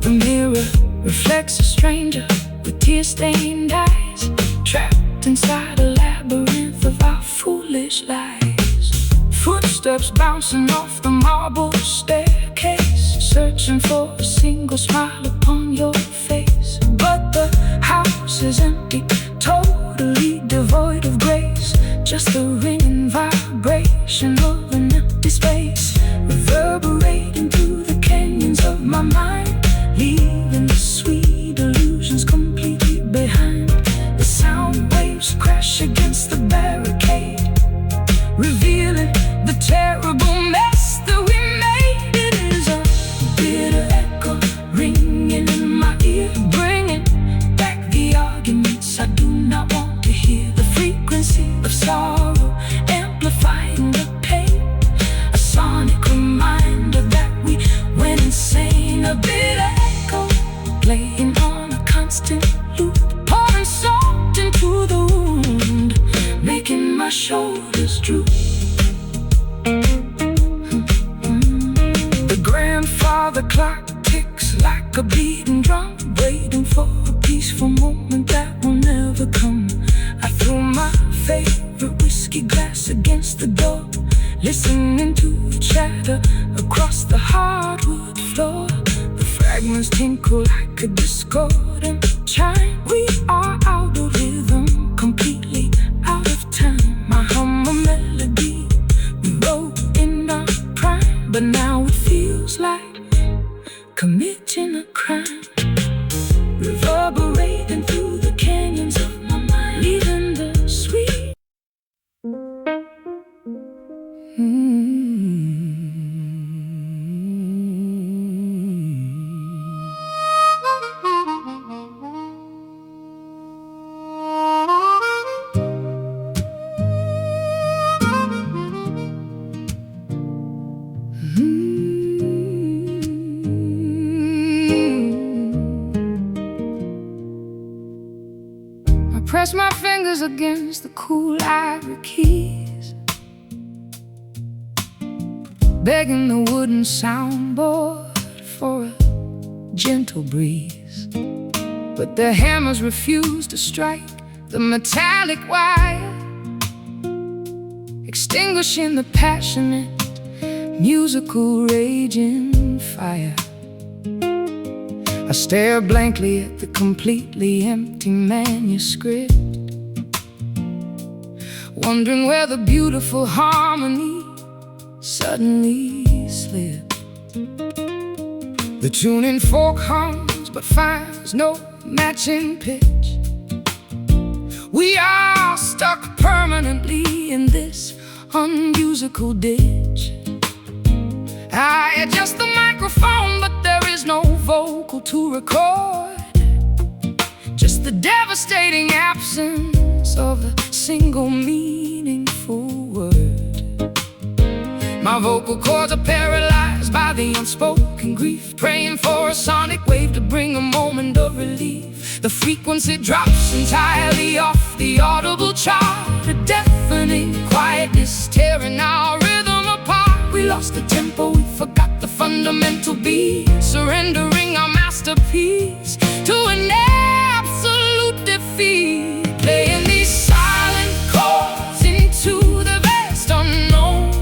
The mirror mirror reflects a stranger with tear-stained eyes, trapped inside a labyrinth of our foolish lies. Footsteps bouncing off the marble staircase, searching for a single smile upon your face. But the house is empty, totally devoid of grace, just the ringing vibration of an empty space, reverberating through the canyons of my mind, leaving the sweet illusions completely behind. The sound waves crash against the barricade, revealing the terrible mess that we made. It is a bitter echo ringing in my ear, bringing back the arguments I do not want to hear. The frequency of sorrow amplifying the pain, a sonic reminder that we went insane. A bitter echo playing on a constant loop, pouring salt into the wound, making my shoulders droop. The grandfather clock ticks like a beating drum, waiting for a peaceful moment that will never come. I threw my favorite whiskey glass against the door, listening to the chatter across the hardwood floor. The fragments tinkle like a discordant chime. We are out of rhythm, completely out of time. I hum a melody we wrote in our prime, but now it feels like committing a crime, reverberating through the canyons of my mind, leaving the sweet. Press my fingers against the cool ivory keys, begging the wooden soundboard for a gentle breeze. But their hammers refuse to strike the metallic wire, extinguishing the passionate musical raging fire. I stare blankly at the completely empty manuscript, wondering where the beautiful harmony suddenly slipped. The tuning fork hums but finds no matching pitch. We are stuck permanently in this unmusical ditch. I adjust the microphone, but there is no vocal to record, just the devastating absence of a single meaningful word. My vocal cords are paralyzed by the unspoken grief, praying for a sonic wave to bring a moment of relief. The frequency drops entirely off the audible chart, a deafening quietness tearing our rhythm apart. We lost the tempo, we forgot the fundamental beat, surrendering our masterpiece to an absolute defeat. Playing these silent chords into the vast unknown,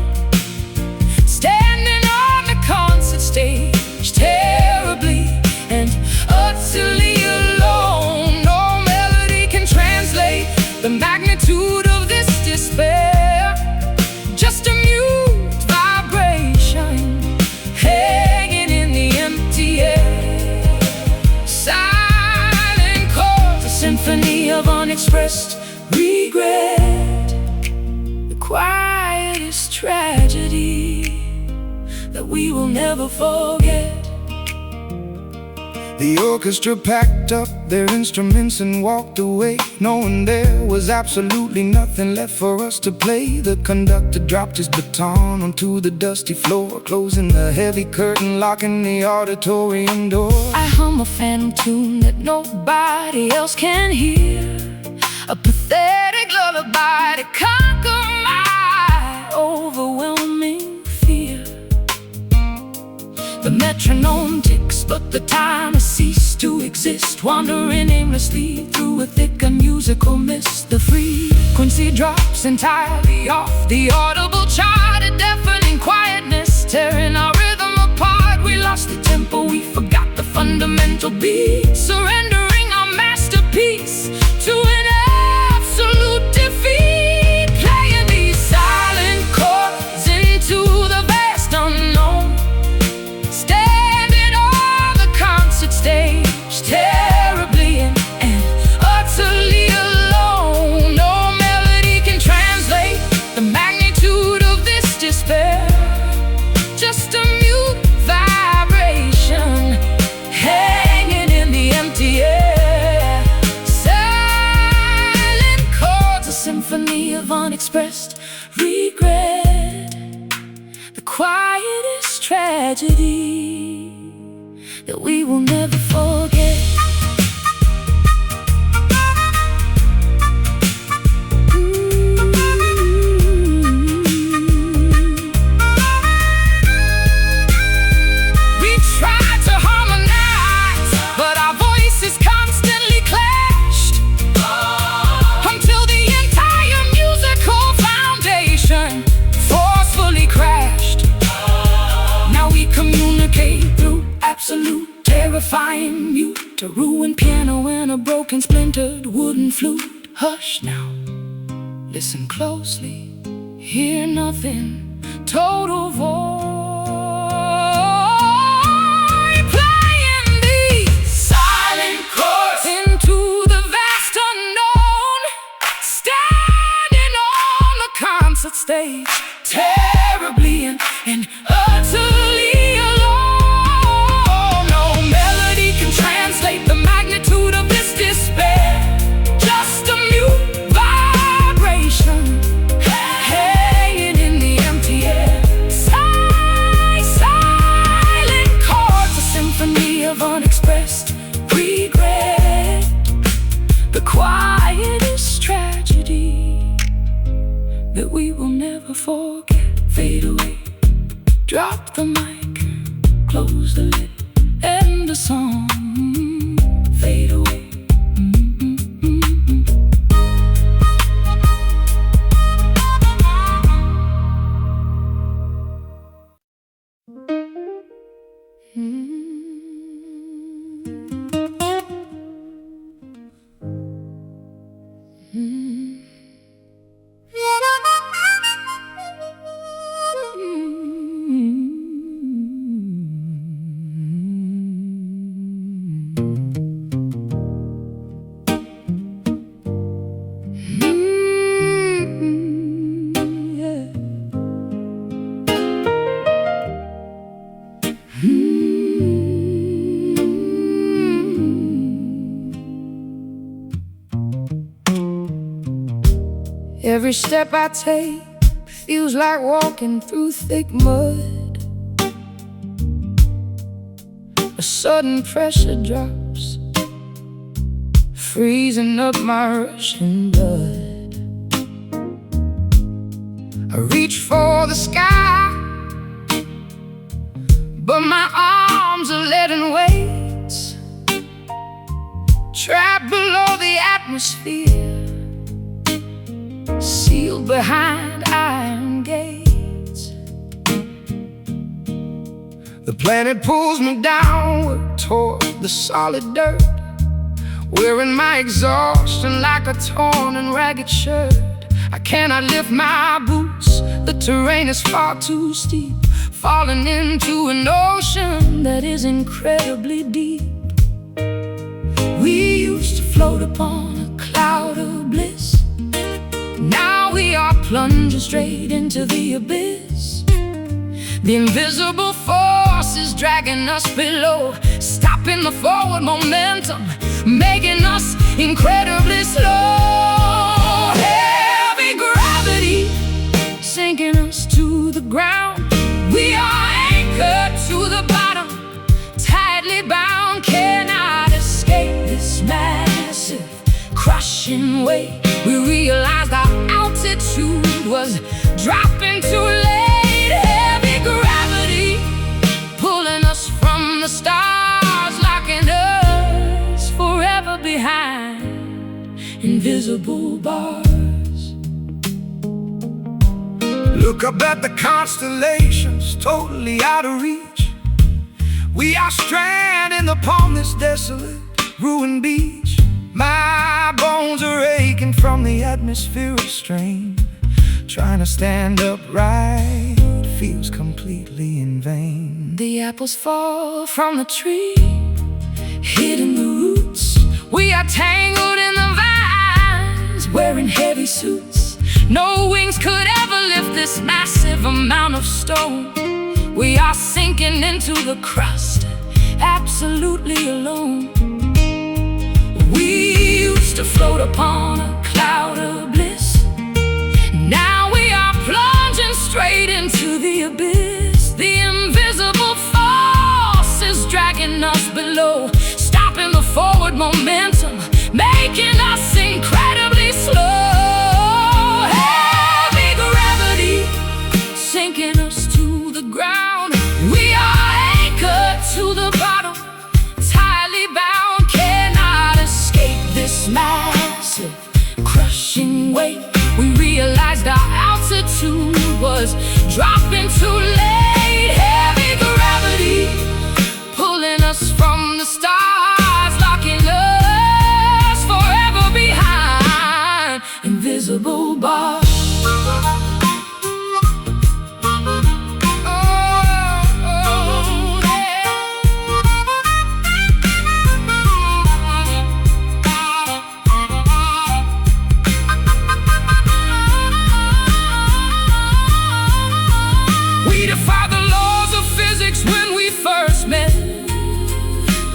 standing on the concert stage, terribly and utterly alone. No melody can translate the magnitude of this despair, just a mute vibration hanging in the empty air. Silent chords, a symphony of unexpressed regret, the quietest tragedy that we will never forget. The orchestra packed up their instruments and walked away, knowing there was absolutely nothing left for us to play. The conductor dropped his baton onto the dusty floor, closing the heavy curtain, locking the auditorium door. I hum a phantom tune that nobody else can hear, a pathetic lullaby to conquer my overwhelming fear. The metronome ticks but the time has ceased to exist, wandering aimlessly through a thick and musical mist. The frequency drops entirely off the audible chart, a deafening quietness tearing our rhythm apart. We lost the tempo, we forgot the fundamental beat, surrendering our masterpiece to an absolute defeat, playing these silent chords into the vast unknown, standing on the concert stage, terribly and utterly alone. No melody can translate the magnitude of this despair, just a mute vibration hanging in the empty air. Silent chords, a symphony of unexpressed regret, the quietest tragedy that we will never forget. We tried to harmonize, but our voices constantly clashed, until the entire musical foundation forcefully crashed. Now we communicate through absolute, terrifying mute, a ruined piano and a broken, splintered wooden flute. Hush now, listen closely, hear nothing, total void, playing these silent chords into the vast unknown, standing on the concert stage, terribly and utterly alone. No melody can translate the magnitude of this despair, just a mute vibration hanging in the empty air. Silent chords, a symphony of unexpressed regret, the quietest tragedy that we will never forget. Fade away, drop the mic, close the lid, end the song. Fade away. Every step I take feels like walking through thick mud. A sudden pressure drops, freezing up my rushing blood. I reach for the sky, but my arms are leaden weights, trapped below the atmosphere, sealed behind iron gates. The planet pulls me downward toward the solid dirt, wearing my exhaustion like a torn and ragged shirt. I cannot lift my boots, the terrain is far too steep, falling into an ocean that is incredibly deep. We used to float upon a cloud of bliss, now we are plunging straight into the abyss. The invisible force is dragging us below, stopping the forward momentum, making us incredibly slow. Heavy gravity sinking us to the ground. We are anchored to the bottom, tightly bound, cannot escape this massive crushing weight. We realized our altitude was dropping too late. Heavy gravity pulling us from the start. invisible bars. Look up at the constellations, totally out of reach. We are stranded upon this desolate, ruined beach. My bones are aching from the atmospheric strain. Trying to stand upright feels completely in vain. The apples fall from the tree, hidden the roots. We are tangled in the vines, wearing heavy suits. No wings could ever lift this massive amount of stone. We are sinking into the crust, absolutely alone. We used to float upon a cloud of bliss. Now we are plunging straight into the abyss. The invisible force is dragging us below, stopping the forward momentum, making us incredibly slow. Heavy gravity sinking us to the ground. We are anchored to the bottom, tightly bound, cannot escape this massive, crushing weight. We realized our altitude was dropping too late. Heavy gravity pulling us from the stars, locking us forever behind invisible bars.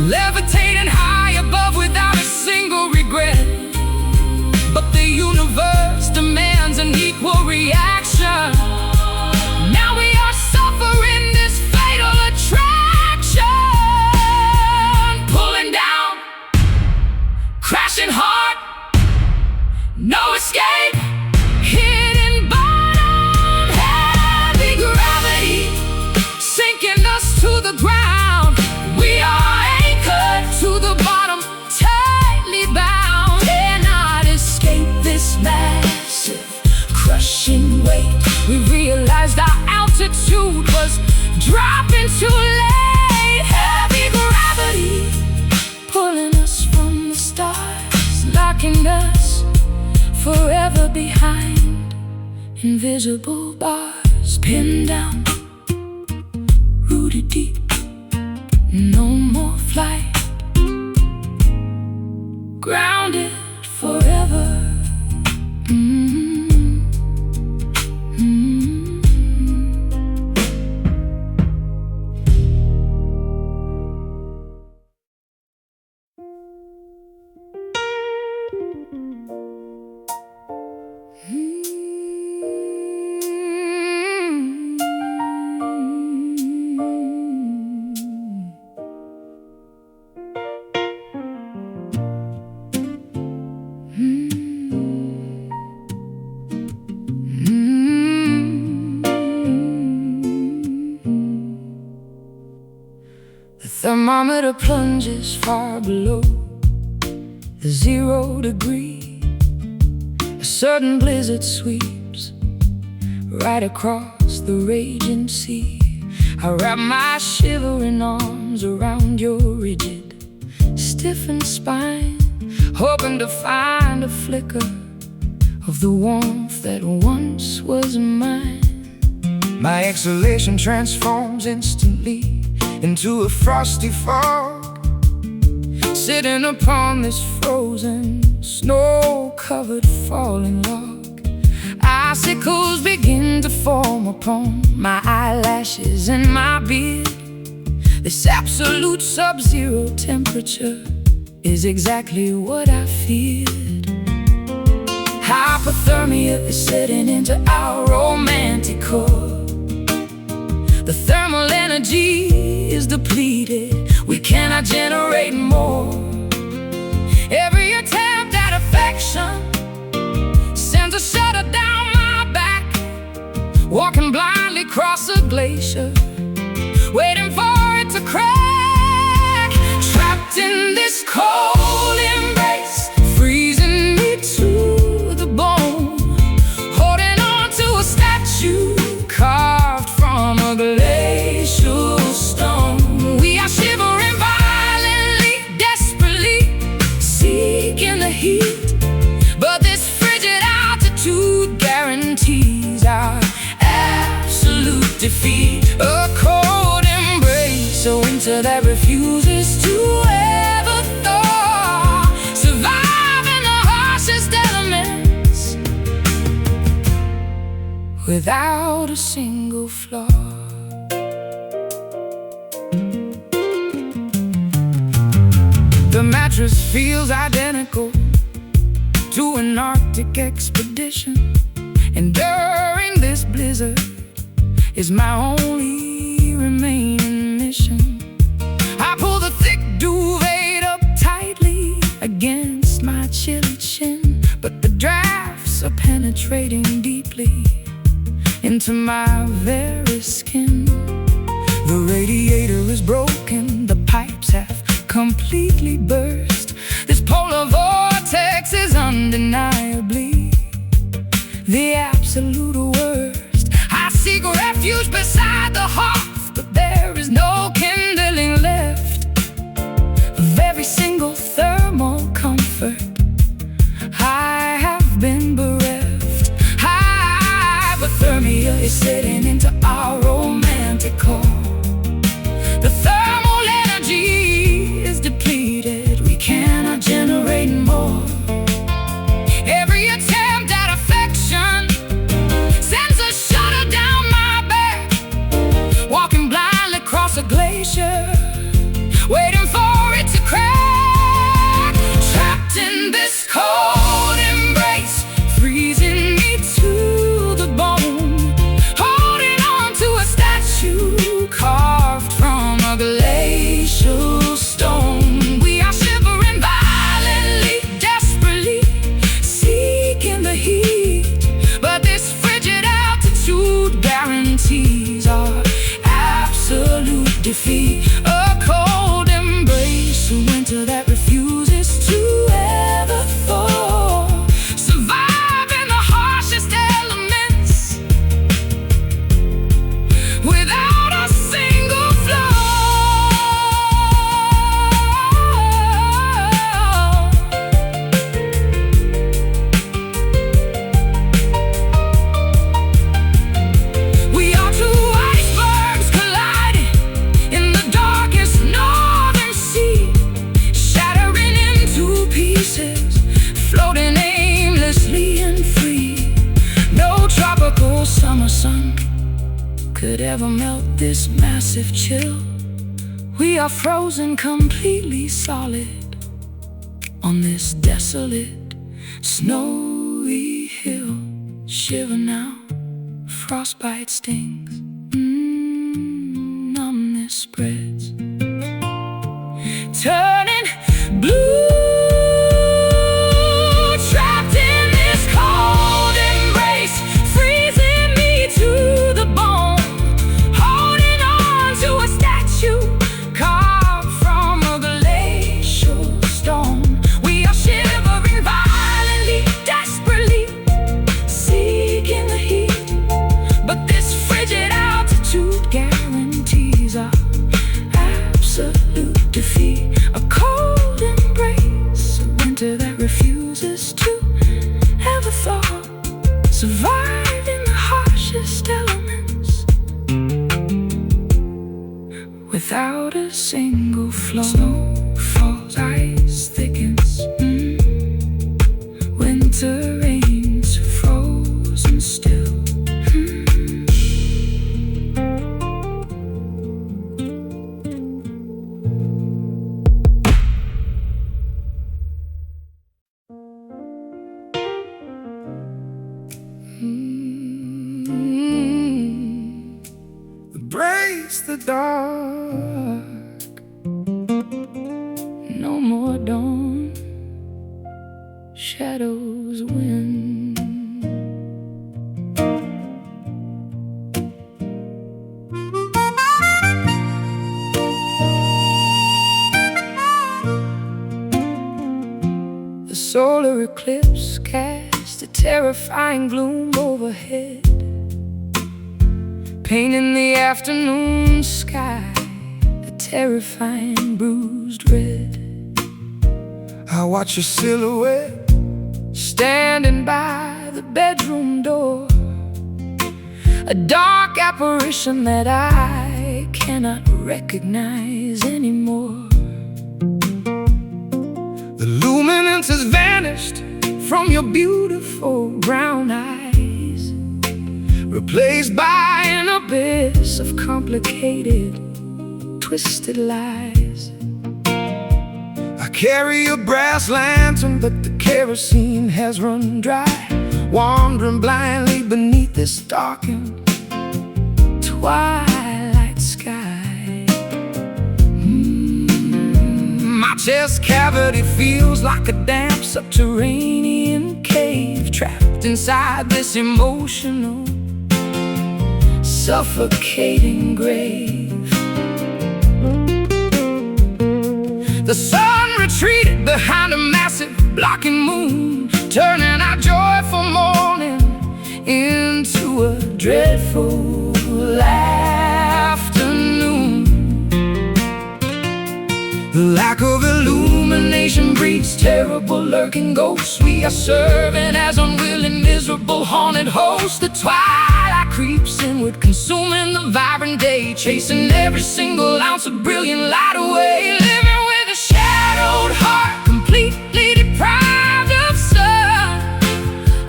Levitating high above without a single regret. But the universe demands an equal reaction. Now we are suffering this fatal attraction, pulling down, crashing hard, no escape, hitting bottom. Heavy gravity sinking us to the ground. We are to the bottom, tightly bound, cannot escape this massive, crushing weight. We realized our altitude was dropping too late. Heavy gravity pulling us from the stars, locking us forever behind invisible bars. Pinned down, rooted deep, no more flight, grounded forever. Thermometer plunges far below the 0 degree. A sudden blizzard sweeps right across the raging sea. I wrap my shivering arms around your rigid, stiffened spine, hoping to find a flicker of the warmth that once was mine. My exhalation transforms instantly into a frosty fog, sitting upon this frozen, snow-covered falling log. Icicles begin to form upon my eyelashes and my beard. This absolute sub-zero temperature is exactly what I feared. Hypothermia is setting into our romantic core. The thermal energy is depleted, we cannot generate more. Every attempt at affection sends a shudder down my back. Walking blindly across a glacier, waiting for it to crack. Trapped in this cold embrace, freezing me to defeat. A cold embrace, a winter that refuses to ever thaw. Survive in the harshest elements without a single flaw. The mattress feels identical to an Arctic expedition, and during this blizzard is my only remaining mission. I pull the thick duvet up tightly against my chilly chin, but the drafts are penetrating deeply into my very skin. The radiator is broken, the pipes have completely burst. This polar vortex is undeniably the absolute worst. I seek refuge beside the hearth, but there is no kindling left of every single thermal comfort I have been bereft. Hypothermia is setting into our romantic core. The thermal energy is depleted, we cannot generate more. Every attempt at affection sends a shudder down my back. Walking blindly across a glacier, waiting for it to crack. Trapped in this cold embrace, freezing me to the bone. Holding on to a statue carved from a glacial stone. We are shivering violently, desperately seeking the heat, but this frigid altitude guarantees our absolute defeat. A cold embrace, a winter that refuses to ever thaw. Survive in the harshest elements without a single flaw. We are two icebergs colliding in the darkest northern sea, shattering into pieces, floating aimlessly and free. No tropical summer sun could ever melt this massive chill. We are frozen completely solid on this desolate, snowy hill. Shiver now, frostbite stings, numbness spreads, turning blue. Trapped in this cold embrace, freezing me to the bone. Holding on to a statue carved from a glacial stone. We are shivering violently, desperately seeking the heat, but this frigid altitude guarantees our absolute defeat. A cold embrace, a winter that refuses to ever thaw. Survive in the harshest elements without a single flaw. Snow falls, ice thickens, winter rains frozen still. Embrace the dark, no more dawn, shadows win. The solar eclipse cast a terrifying gloom overhead, painting the afternoon sky a terrifying bruised red. I watch your silhouette standing by the bedroom door. a dark apparition that I cannot recognize anymore. The luminance has vanished from your beautiful brown eyes, replaced by an abyss of complicated, twisted lies. I carry a brass lantern, but the kerosene has run dry, wandering blindly beneath this darkened twilight sky. My chest cavity feels like a damp subterranean cave, trapped inside this emotional, suffocating grave. The sun retreated behind a massive blocking moon, turning our joyful morning into a dreadful afternoon. The lack of illumination breeds terrible lurking ghosts. We are serving as unwilling, miserable, haunted hosts. The twilight creeps inward, consuming the vibrant day, chasing every single ounce of brilliant light away. Living with a shadowed heart, completely deprived of sun,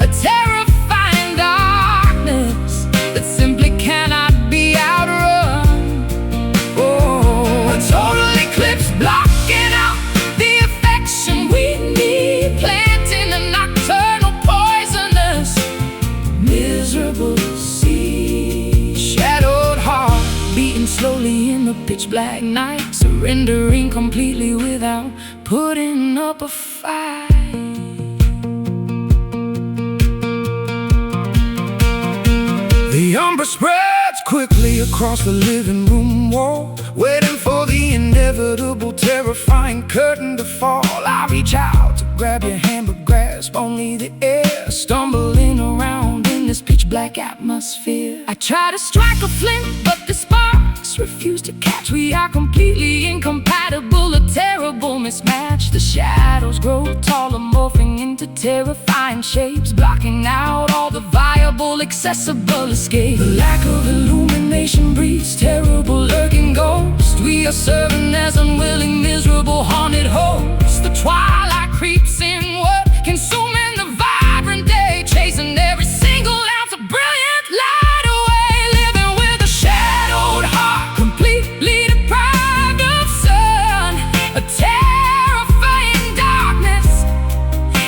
a terrifying darkness that simply cannot be outrun. Oh, a total eclipse blocking out the affection we need, planting a nocturnal poisonous, miserable seed. Shadowed heart beating slowly in the pitch black night, surrendering completely without putting up a fight. The umber spreads quickly across the living room wall, waiting for the inevitable, terrifying curtain to fall. I reach out to grab your hand, but grasp only the air, stumbling around in this pitch black atmosphere. I try to strike a flint, but the sparks refuse to catch. We are completely incompatible, a terrible mismatch. The shadows grow taller, morphing into terrifying shapes, blocking out all the viable, accessible escape. The lack of illumination breeds terrible lurking ghosts. We are serving as unwilling, miserable, haunted hosts. The twilight creeps inward, consuming the vibrant day, chasing every single ounce of brilliant light away. Living with a shadowed heart, completely deprived of sun, a terrifying darkness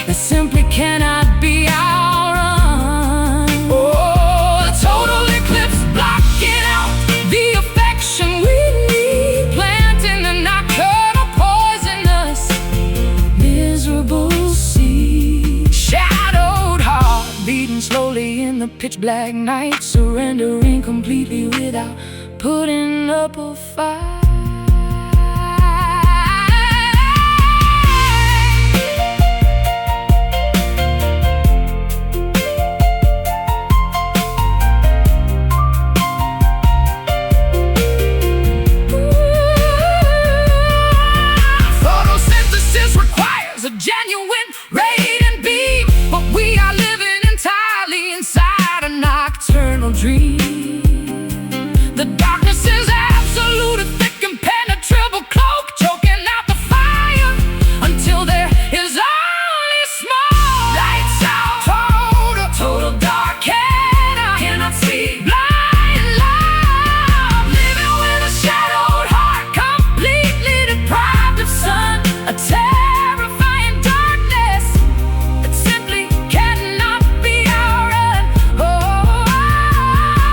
that simply cannot be outrun. Oh, a total eclipse blocking out the affection we need, planting a nocturnal poisonous, miserable seed. Shadowed heart beating slowly in the pitch black night, surrendering completely without putting up a fight. Photosynthesis requires a genuine radiant beam, but we are living entirely inside a nocturnal dream. The darkness is absolute, a thick impenetrable cloak, choking out the fire until there is only smoke. Lights out, total dark, and I cannot see. Blind love, living with a shadowed heart, completely deprived of sun, a terrifying darkness that simply cannot be outrun. Oh,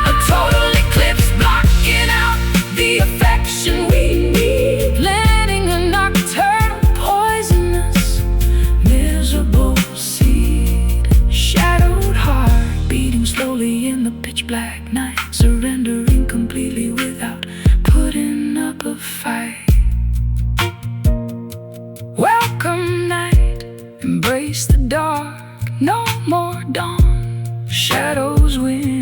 a total eclipse blocking out the affection we need, planting a nocturnal poisonous, miserable seed. Shadowed heart beating slowly in the pitch black night, surrendering completely without putting up a fight. Welcome night, embrace the dark, no more dawn. Shadows win.